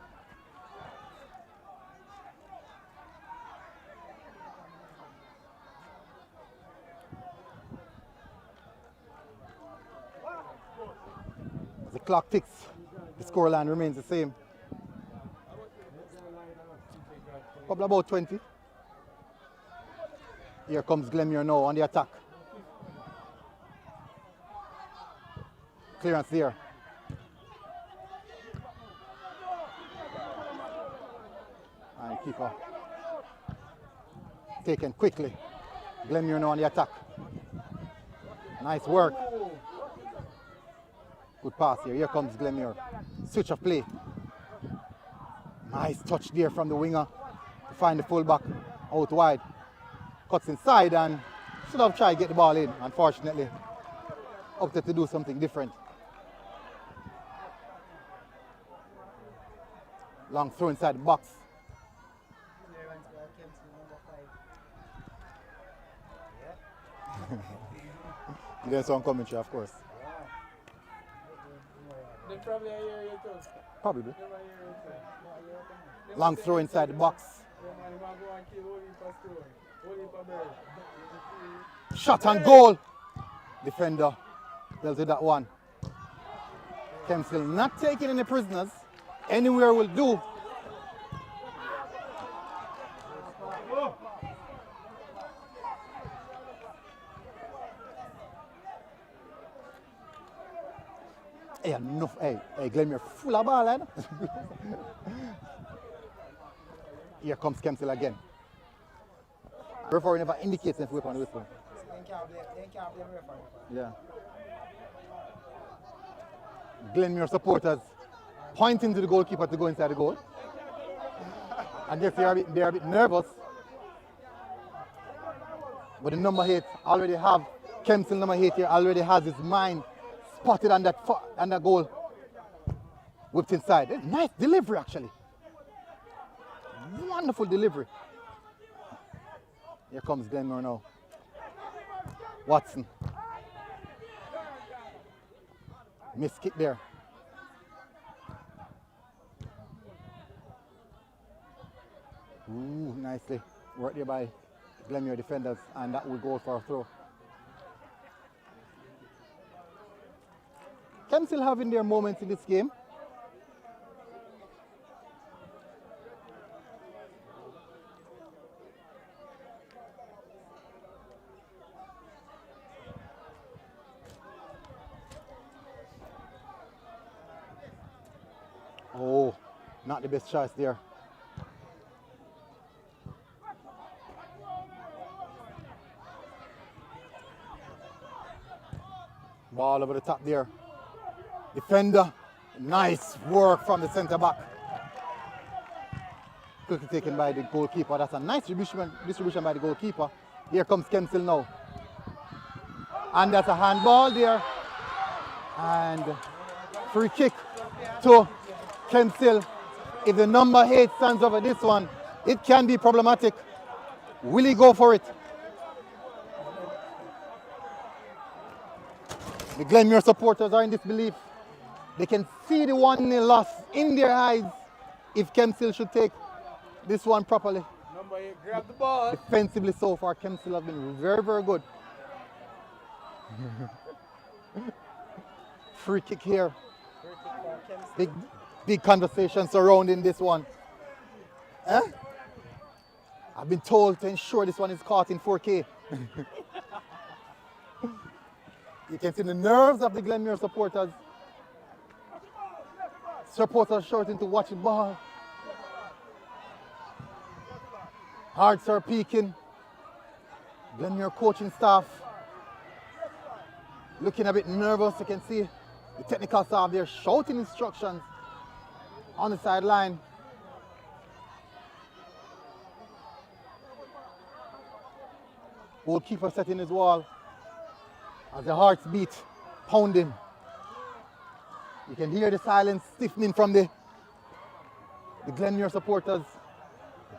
As the clock ticks, the scoreline remains the same. Probably about 20. Here comes Glenmuir now on the attack. Clearance there. And keeper taken quickly. Glenmuir now on the attack. Nice work. Good pass here. Here comes Glenmuir. Switch of play. Nice touch there from the winger to find the fullback out wide. Cuts inside and should have tried to get the ball in. Unfortunately, opted to do something different. Long throw inside the box. There's some commentary, of course. They probably hear you too. Probably. They might hear you too. Long throw inside the box. Yeah, man, you might go and kill Oli for story. Oli for bird. Shot and goal. Defender dealt with that one. Kemps still not taking any prisoners. Anywhere will do. Hey, enough. Hey, Glenmuir full of ball, eh? Here comes Kemps again. Referee never indicates if we're on the whistle. They can't blame referee. Yeah. Glenmuir supporters pointing to the goalkeeper to go inside the goal. I guess they're a bit nervous. But the number 8 already have, Kemps number 8 here already has his mind spotted on that goal. Whipped inside. Nice delivery actually. Wonderful delivery. Here comes Glenmuir now. Watson. Missed kick there. Ooh, nicely worked there by Glenmuir defenders, and that will go for a throw. Kemps still having their moments in this game. Oh, not the best choice there. Ball over the top there. Defender, nice work from the centre back. Quickly taken by the goalkeeper. That's a nice distribution by the goalkeeper. Here comes Kemps now. And that's a handball there. And free kick to Kemps. If the number 8 stands over this one, it can be problematic. Will he go for it? The Glenmuir supporters are in disbelief. They can see the 1-0 loss in their eyes if Kemps should take this one properly. Number 8, grab the ball. Defensively so far, Kemps have been very, very good. Free kick here. Big conversation surrounding this one. I've been told to ensure this one is caught in 4K. You can see the nerves of the Glenmuir supporters. Supporters shouting to watch the ball. Hearts are peaking. Glenmuir coaching staff looking a bit nervous. You can see the technical staff there shouting instructions on the sideline. Goalkeeper setting his wall as the hearts beat, pounding. You can hear the silence stiffening from the Glenmuir supporters,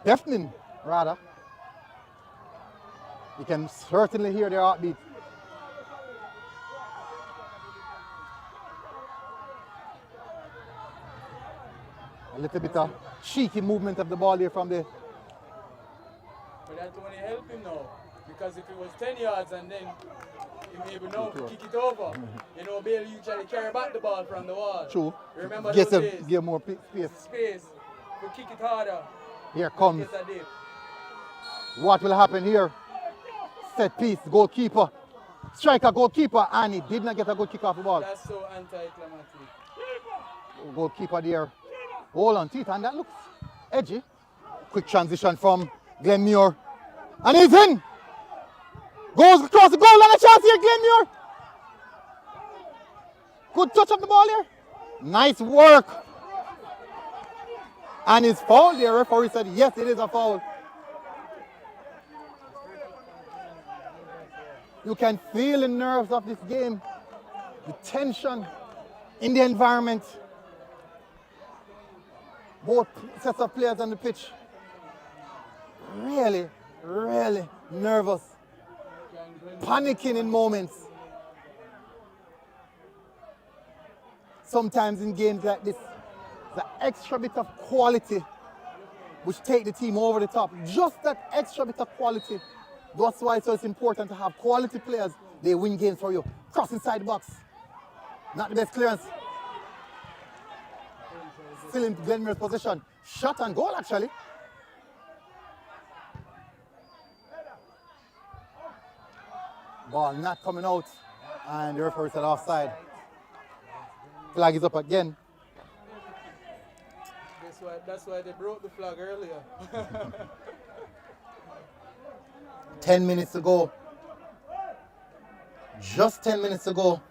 deafening rather. You can certainly hear their heartbeat. A little bit of cheeky movement of the ball here from the... But that only help him now, because if it was 10 yards and then you may be known to kick it over, you know, Bale usually carry back the ball from the wall. True. Remember those days? Give more space. Space. We kick it harder. Here comes. What will happen here? Set piece, goalkeeper. Striker, goalkeeper, and he did not get a good kick off the ball. That's so anticlimactic. Goalkeeper there. Hold on to it, and that looks edgy. Quick transition from Glenmuir. And he's in! Goes across the goal, and a chance here, Glenmuir! Good touch of the ball here. Nice work. And his foul there, referee said yes, it is a foul. You can feel the nerves of this game, the tension in the environment. Both sets of players on the pitch. Really, really nervous. Panicking in moments. sometimes in games like this, the extra bit of quality which take the team over the top. Just that extra bit of quality. That's why it's important to have quality players. They win games for you. Cross inside the box. Not the best clearance. Still in Glenmuir's position. Shot and goal actually. Ball not coming out. And the referee said offside. Flag is up again. That's why they broke the flag earlier. 10 minutes to go. Just 10 minutes to go.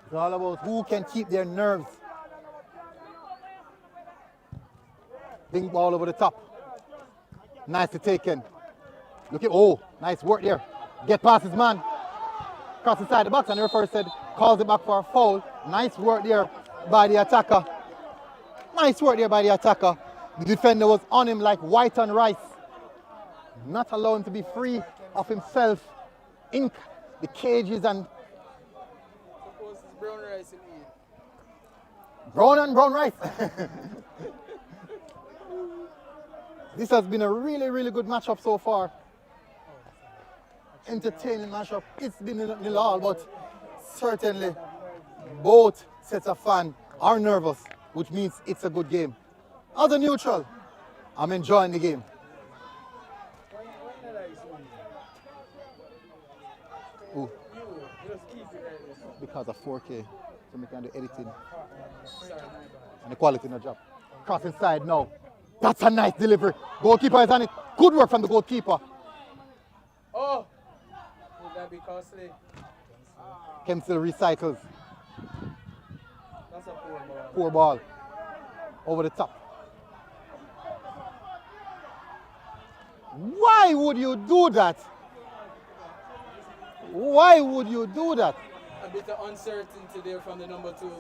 It's all about who can keep their nerves. Big ball over the top. Nicely taken. Look at, oh, nice work there. Get past his man. Cross inside the box, and the referee said, calls it back for a foul. Nice work there by the attacker. Nice work there by the attacker. The defender was on him like white on rice. Not allowing him to be free of himself in the cages and Suppose it's brown rice in here. brown and brown rice. This has been a really, really good matchup so far. Entertaining matchup. It's been nil all, but certainly both sets of fans are nervous, which means it's a good game. As a neutral, I'm enjoying the game. Ooh. Because of 4K, so we can do editing. And the quality in the job. Cross inside now. That's a nice delivery. Goalkeeper is on it. Good work from the goalkeeper. Oh! Would that be costly? Kemps recycles. That's a poor ball. Poor ball. Over the top. Why would you do that? Why would you do that? A bit of uncertainty there from the number 2.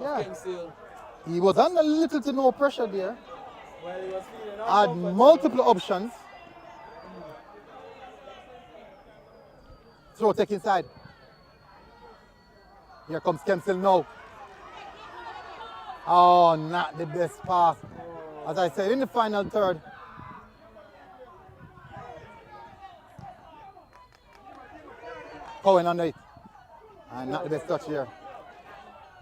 Yeah. Kemps. He was under little to no pressure there. Well, he was feeling Had uncomfortable. multiple options. Throw take inside. Here comes Kemps now. Oh, not the best pass. As I said, in the final third. Cohen under it. And not the best touch here.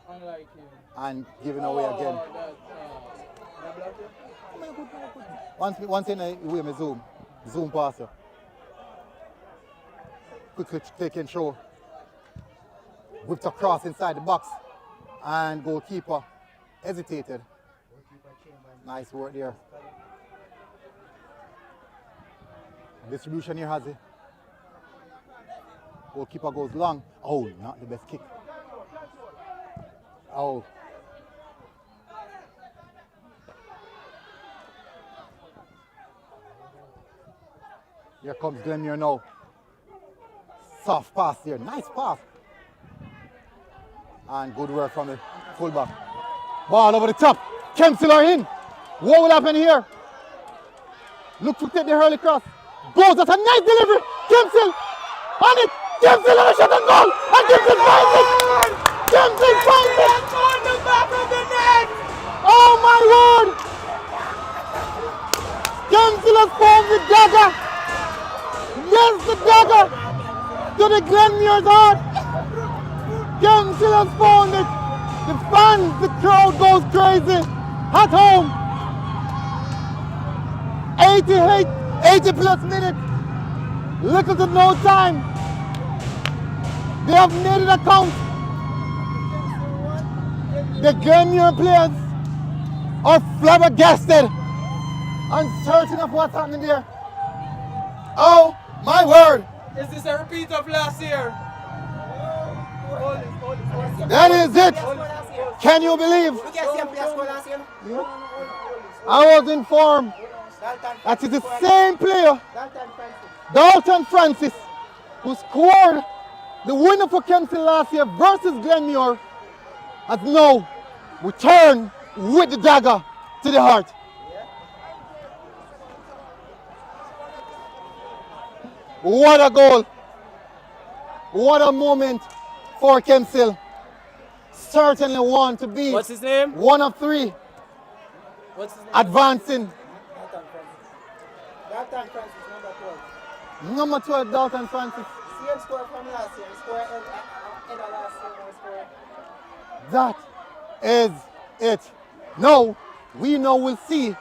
Unlike him. And giving away again. Once in a way, me zoom passer. Quickly taking throw. Whipped across inside the box. And goalkeeper hesitated. Nice work there. Distribution here has it. Goalkeeper goes long. Oh, not the best kick. Oh. Here comes Glenmuir now. Soft pass here. Nice pass. And good work from the fullback. Ball over the top. Kemps are in. What will happen here? Look to take the hurley cross. Goes. That's a nice delivery. Kemps on it. Kemps on a shot and goal. And Kemps finds it. Kemps finds it. On the back of the net. Oh my word. Kemps has found the dagger. Yes, the dagger to the Glenmuir's heart. Kemps has found it. The fans, the crowd goes crazy at home. 80 plus minutes. Little to no time. They have made it a count. The Glenmuir players are flabbergasted, uncertain of what's happening there. Oh my word! Is this a repeat of last year? That is it! Can you believe? I was informed that it's the same player, Dalton Francis, who scored the winner for Kemps last year versus Glenmuir, has now returned with the dagger to the heart. What a goal! What a moment for Kemps. Certainly want to be What's his name? one of three What's his name? advancing. Dalton Francis, number 12. Number 12, Dalton Francis. Same score from last year. He scored end of last year. He scored. That is it. Now, we know we'll see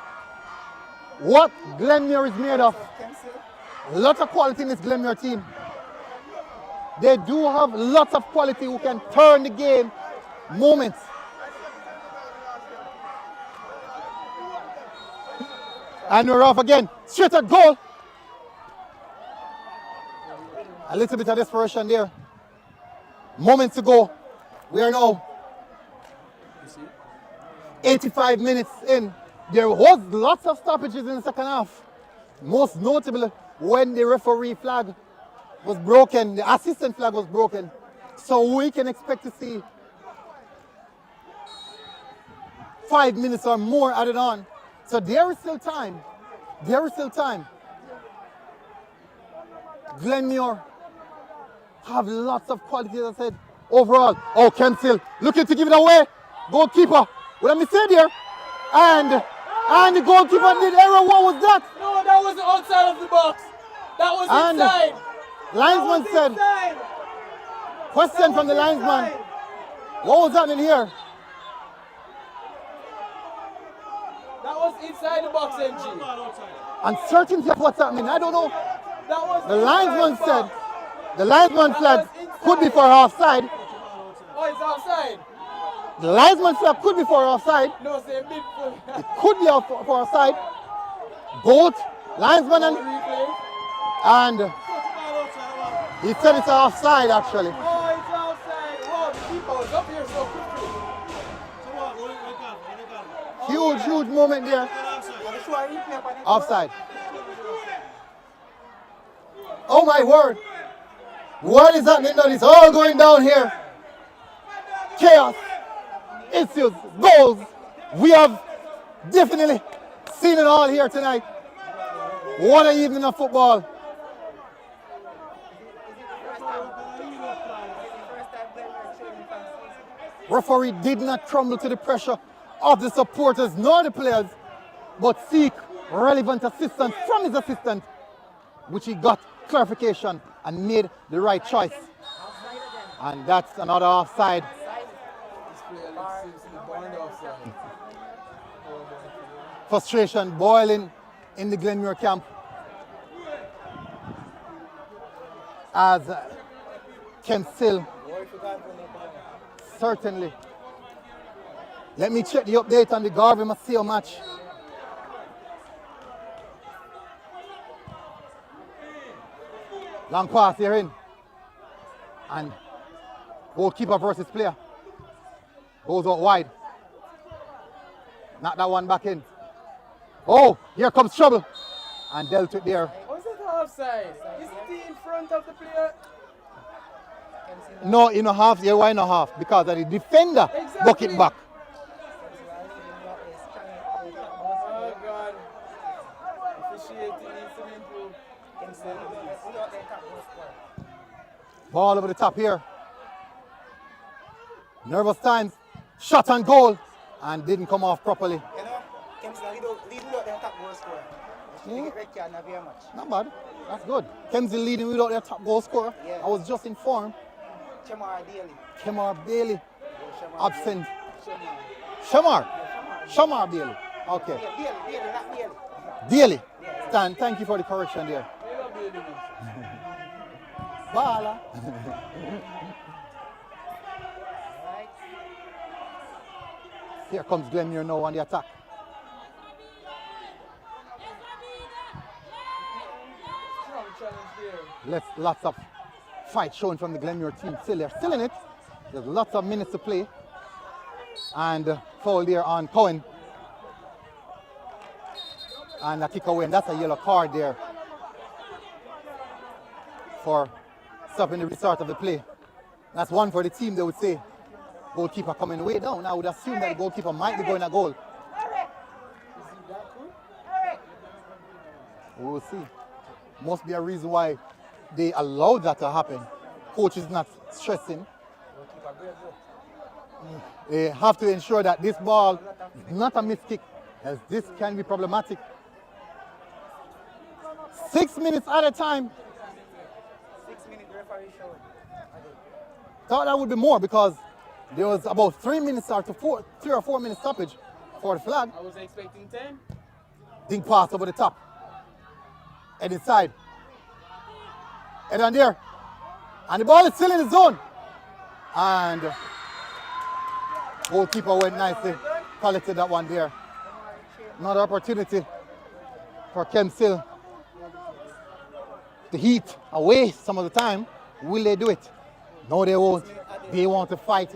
what Glenmuir is made of. Lots of quality in this Glenmuir team. They do have lots of quality who can turn the game moments. And we're off again. Straight at goal. A little bit of desperation there. Moments to go. We are now 85 minutes in. There was lots of stoppages in the second half. Most notably when the referee flag was broken, the assistant flag was broken. So we can expect to see 5 minutes or more added on. So there is still time. There is still time. Glenmuir have lots of quality, as I said. Overall, oh, Kemps looking to give it away. Goalkeeper, what am I saying here? And the goalkeeper did error. What was that? No, that was outside of the box. That was inside. Linesman said, inside. Question from the linesman. What was happening here? That was inside the box, MG. Uncertainty of what's happening. I don't know. That was The linesman said the linesman flag could be for offside. Oh, it's outside. The linesman flag could be for offside. No, say midfield. It could be for offside. Both linesman and he said it's offside actually. Oh, it's outside. Wow, the keeper was up here so quickly. Huge moment there. Offside. Oh my word. What is happening now? It's all going down here. Chaos. Issues. Goals. We have definitely seen it all here tonight. What an evening of football. Referee did not crumble to the pressure of the supporters nor the players, but seek relevant assistance from his assistant, which he got clarification and made the right choice. And that's another offside. Frustration boiling in the Glenmuir camp as Kemps certainly. Let me check the update on the Garvey Maceo match. Long pass here in. And goalkeeper versus player. Goes out wide. Knock that one back in. Oh, here comes trouble. And dealt it there. Was it offside? Is he in front of the player? No, you know half. Yeah, why not half? Because of the defender bucket back. Oh God. Officiating needs to improve. Ball over the top here. Nervous times. Shot on goal. And didn't come off properly. You know, Kemps leading without their top goal scorer. Not bad. That's good. Kemps leading without their top goal scorer. Yeah. I was just informed. Kemar Bailey. Absent. Shamar Bailey. Okay. Bailey, not Bailey. Bailey. Stan, thank you for the correction there. Bala. Here comes Glenmuir now on the attack. Lots of fight showing from the Glenmuir team. Still, they're still in it. There's lots of minutes to play. And foul there on Cohen. And a kick away, and that's a yellow card there for stopping the restart of the play. That's one for the team, they would say. Goalkeeper coming way down. I would assume that the goalkeeper might be going a goal. We'll see. Must be a reason why they allowed that to happen. coach is not stressing. They have to ensure that this ball is not a missed kick, as this can be problematic. 6 minutes at a time. 6 minute referee showing. Thought that would be more because there was about 3 or 4 minutes stoppage for the flag. I was expecting 10. Ding pass over the top. Head inside. Head on there. And the ball is still in the zone. And goalkeeper went nicely. Collected that one there. Another opportunity for Kemps to heat away some of the time. Will they do it? No, they won't. They want to fight.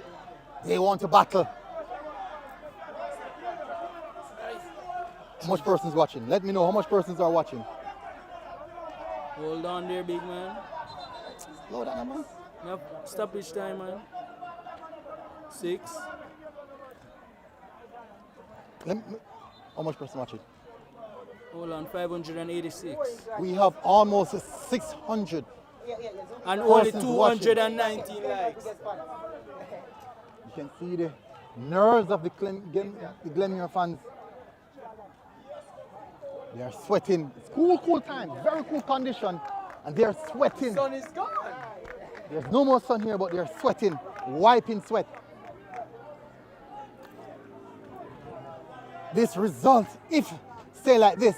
They want to battle. How much persons watching? Let me know how much persons are watching. Hold on there, big man. Slow down, man. Yep. Stoppage time, man. 6. How much persons watching? Hold on, 586. We have almost 600. And only persons 219 likes. You can see the nerves of the Glenmuir fans. They are sweating. It's cool time, very cool condition, and they are sweating. The sun is gone. There's no more sun here, but they are sweating, wiping sweat. This result, if stay like this,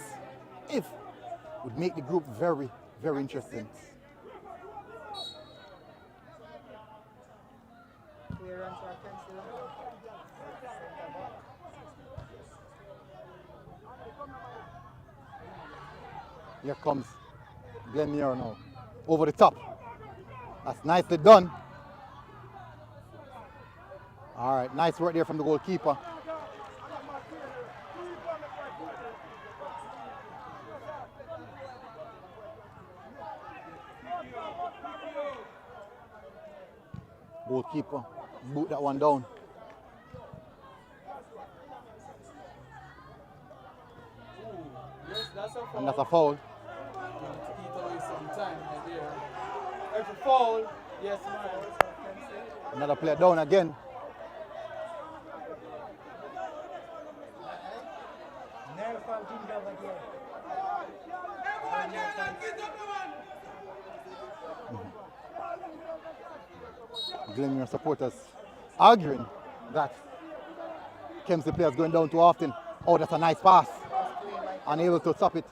would make the group very, very interesting. Here comes Glenmuir now, over the top. That's nicely done. All right, nice work there from the goalkeeper. Goalkeeper boot that one down. And that's a foul. Every foul, yes, man. Another player down again. Glenmuir supporters arguing that Kemps the player is going down too often. Oh, that's a nice pass. Unable to stop it.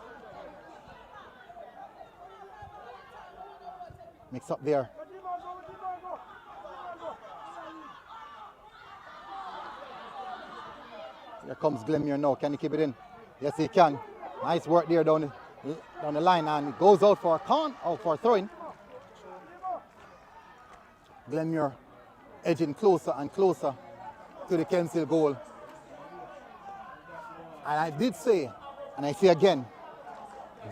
Mix up there. Here comes Glenmuir now. Can he keep it in? Yes, he can. Nice work there down the line, and it goes out for a throw-in. Glenmuir edging closer and closer to the Kemps goal. And I did say, and I say again,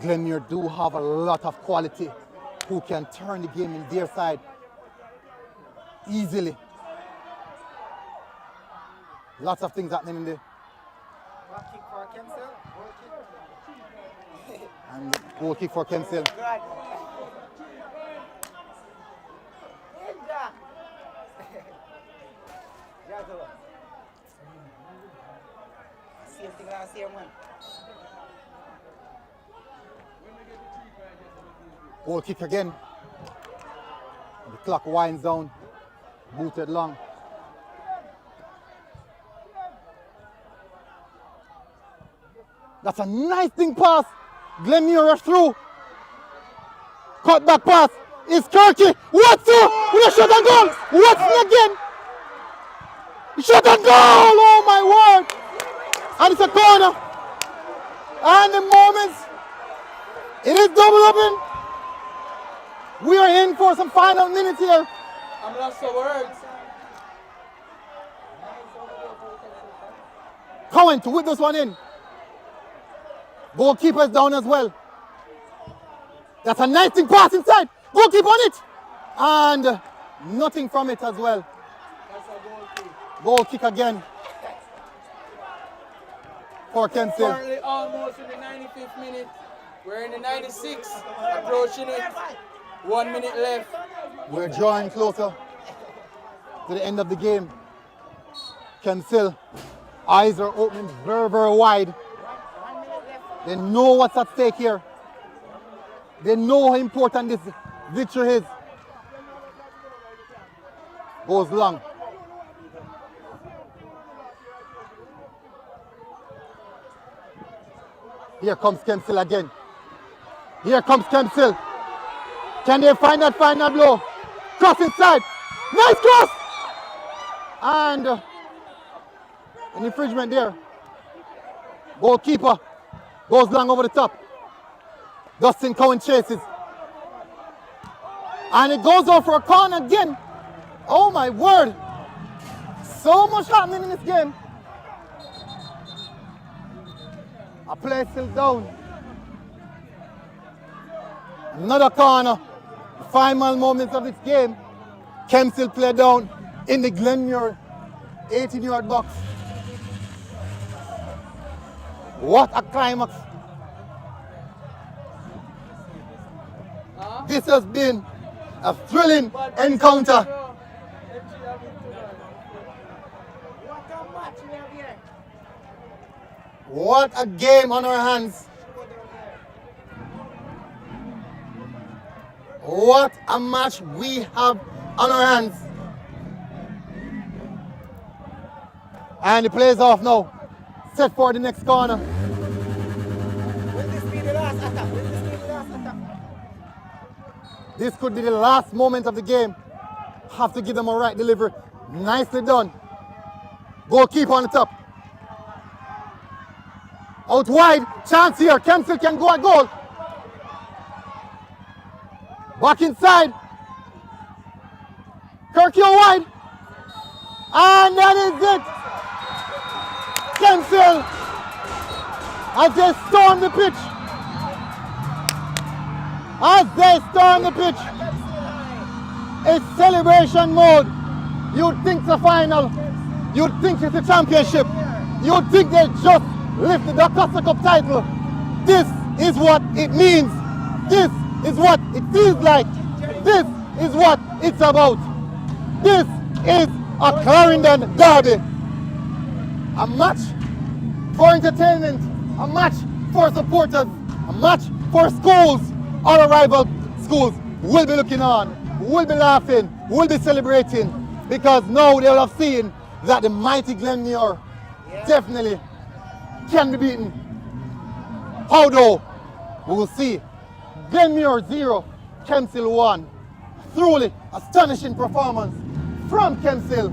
Glenmuir do have a lot of quality who can turn the game in their side easily. Lots of things happening in there. And goal kick for Kemps. Goal kick again. The clock winds down. Booted long. That's a nice thing pass. Glenmuir rush through. Cut back pass. It's Kirky. Watson with a shot on goal. Watson again. Shot on goal. Oh my word. And it's a corner. And the moments. It is double up in. We are in for some final minutes here. I'm lost for words. Cohen to whip this one in. Goalkeeper's down as well. That's a nice thing pass inside. Goalkeeper on it. And nothing from it as well. That's a goal kick. Goal kick again. For Kemps. Currently almost in the 95th minute. We're in the 96th, approaching it. 1 minute left. We're drawing closer to the end of the game. Kemps Hill, eyes are opening very, very wide. They know what's at stake here. They know how important this victory is. Goes long. Here comes Kemps Hill again. Here comes Kemps Hill. Can they find that final blow? Cross inside. Nice cross! And an infringement there. Goalkeeper goes long over the top. Dustin Cohen chases. And it goes off for a corner again. Oh my word. So much happening in this game. A player still down. Another corner. The final moments of this game. Kemps Hill play down in the Glenmuir 18-yard box. What a climax. This has been a thrilling encounter. What a game on our hands. What a match we have on our hands. And the play is off now. Set for the next corner. Will this be the last attack? Will this be the last attack? This could be the last moment of the game. Have to give them a right delivery. Nicely done. Goalkeeper on the top. Out wide. Chance here. Kemps Hill can go at goal. Back inside. Kirky wide. And that is it. Kemps Hill, as they storm the pitch. As they storm the pitch. It's celebration mode. You'd think it's a final. You'd think it's a championship. You'd think they just lifted the Costa Cup title. This is what it means. This is what it feels like. This is what it's about. This is a Clarendon derby. A match for entertainment, a match for supporters, a match for schools. All rival schools will be looking on, will be laughing, will be celebrating, because now they will have seen that the mighty Glenmuir definitely can be beaten. How though? We will see. Glenmuir 0, Kemps Hill 1. Truly astonishing performance from Kemps Hill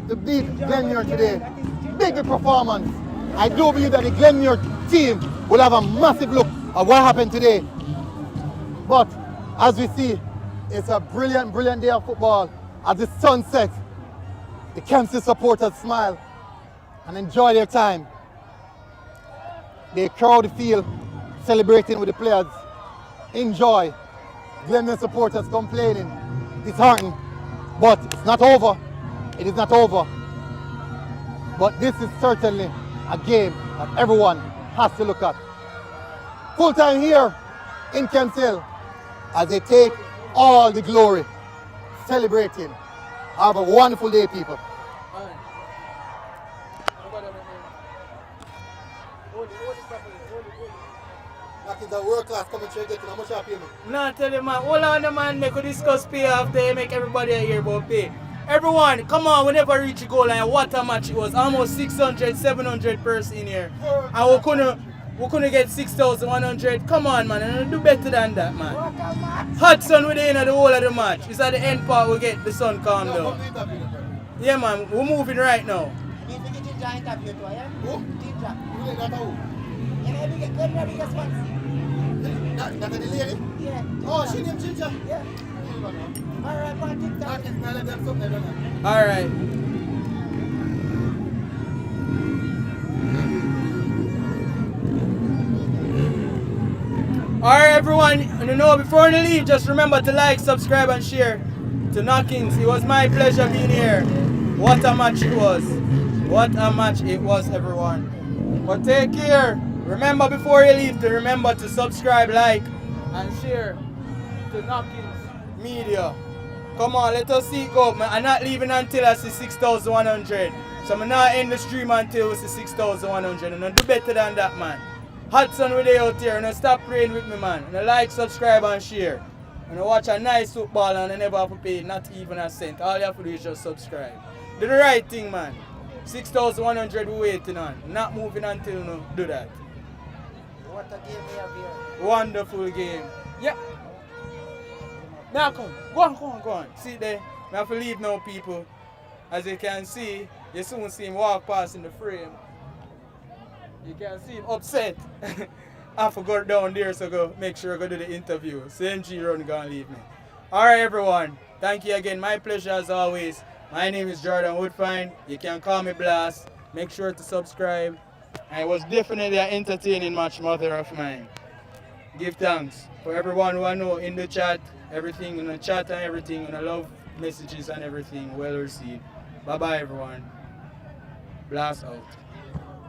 to beat Glenmuir today. Big performance. I do believe that the Glenmuir team will have a massive look at what happened today. But as we see, it's a brilliant, brilliant day of football. As the sun sets, the Kemps Hill supporters smile and enjoy their time. They crowd the field, celebrating with the players. Enjoy. Glenmuir supporters complaining, disheartened, but it's not over. It is not over. But this is certainly a game that everyone has to look at. Full time here in Kemps Hill as they take all the glory, celebrating. Have a wonderful day, people. That is a world class commentary getting how much I pay me. No, tell you man, hold on the man, make we discuss pay after make everybody hear about pay. Everyone, come on, we never reach the goal line. What a match it was. Almost 600, 700 person in here. And we couldn't get 6,100. Come on, man, and do better than that, man. Hot sun within the whole of the match. It's at the end part we get the sun calm down. Yeah, man, we're moving right now. That's the lady? Yeah. Oh, she named Ginger? Yeah. Alright, man, TikTok. Alright. Alright, everyone, you know, before you leave, just remember to like, subscribe, and share to Knockings. It was my pleasure being here. What a match it was. What a match it was, everyone. But take care. Remember before you leave to remember to subscribe, like, and share to Knockings Media. Come on, let us see it go. I'm not leaving until I see 6,100. So I'm not end the stream until we see 6,100. And I do better than that, man. Hudson with you out here. And stop praying with me, man. And like, subscribe and share. And watch a nice football and I never have to pay not even a cent. All you have to do is just subscribe. Do the right thing, man. 6,100 we're waiting on. Not moving until you do that. What a game we have here. Wonderful game. Yeah. Now come. Go on. See there. I have to leave now, people. As you can see, you soon see him walk past in the frame. You can see him upset. I have to go down there, so go make sure I go do the interview. CNG run gonna leave me. Alright everyone. Thank you again. My pleasure as always. My name is Jordan Woodfine. You can call me Blast. Make sure to subscribe. And it was definitely an entertaining match, mother of mine. Give thanks for everyone who I know in the chat, everything in the chat and everything, and I love messages and everything well received. Bye bye everyone. Blast out.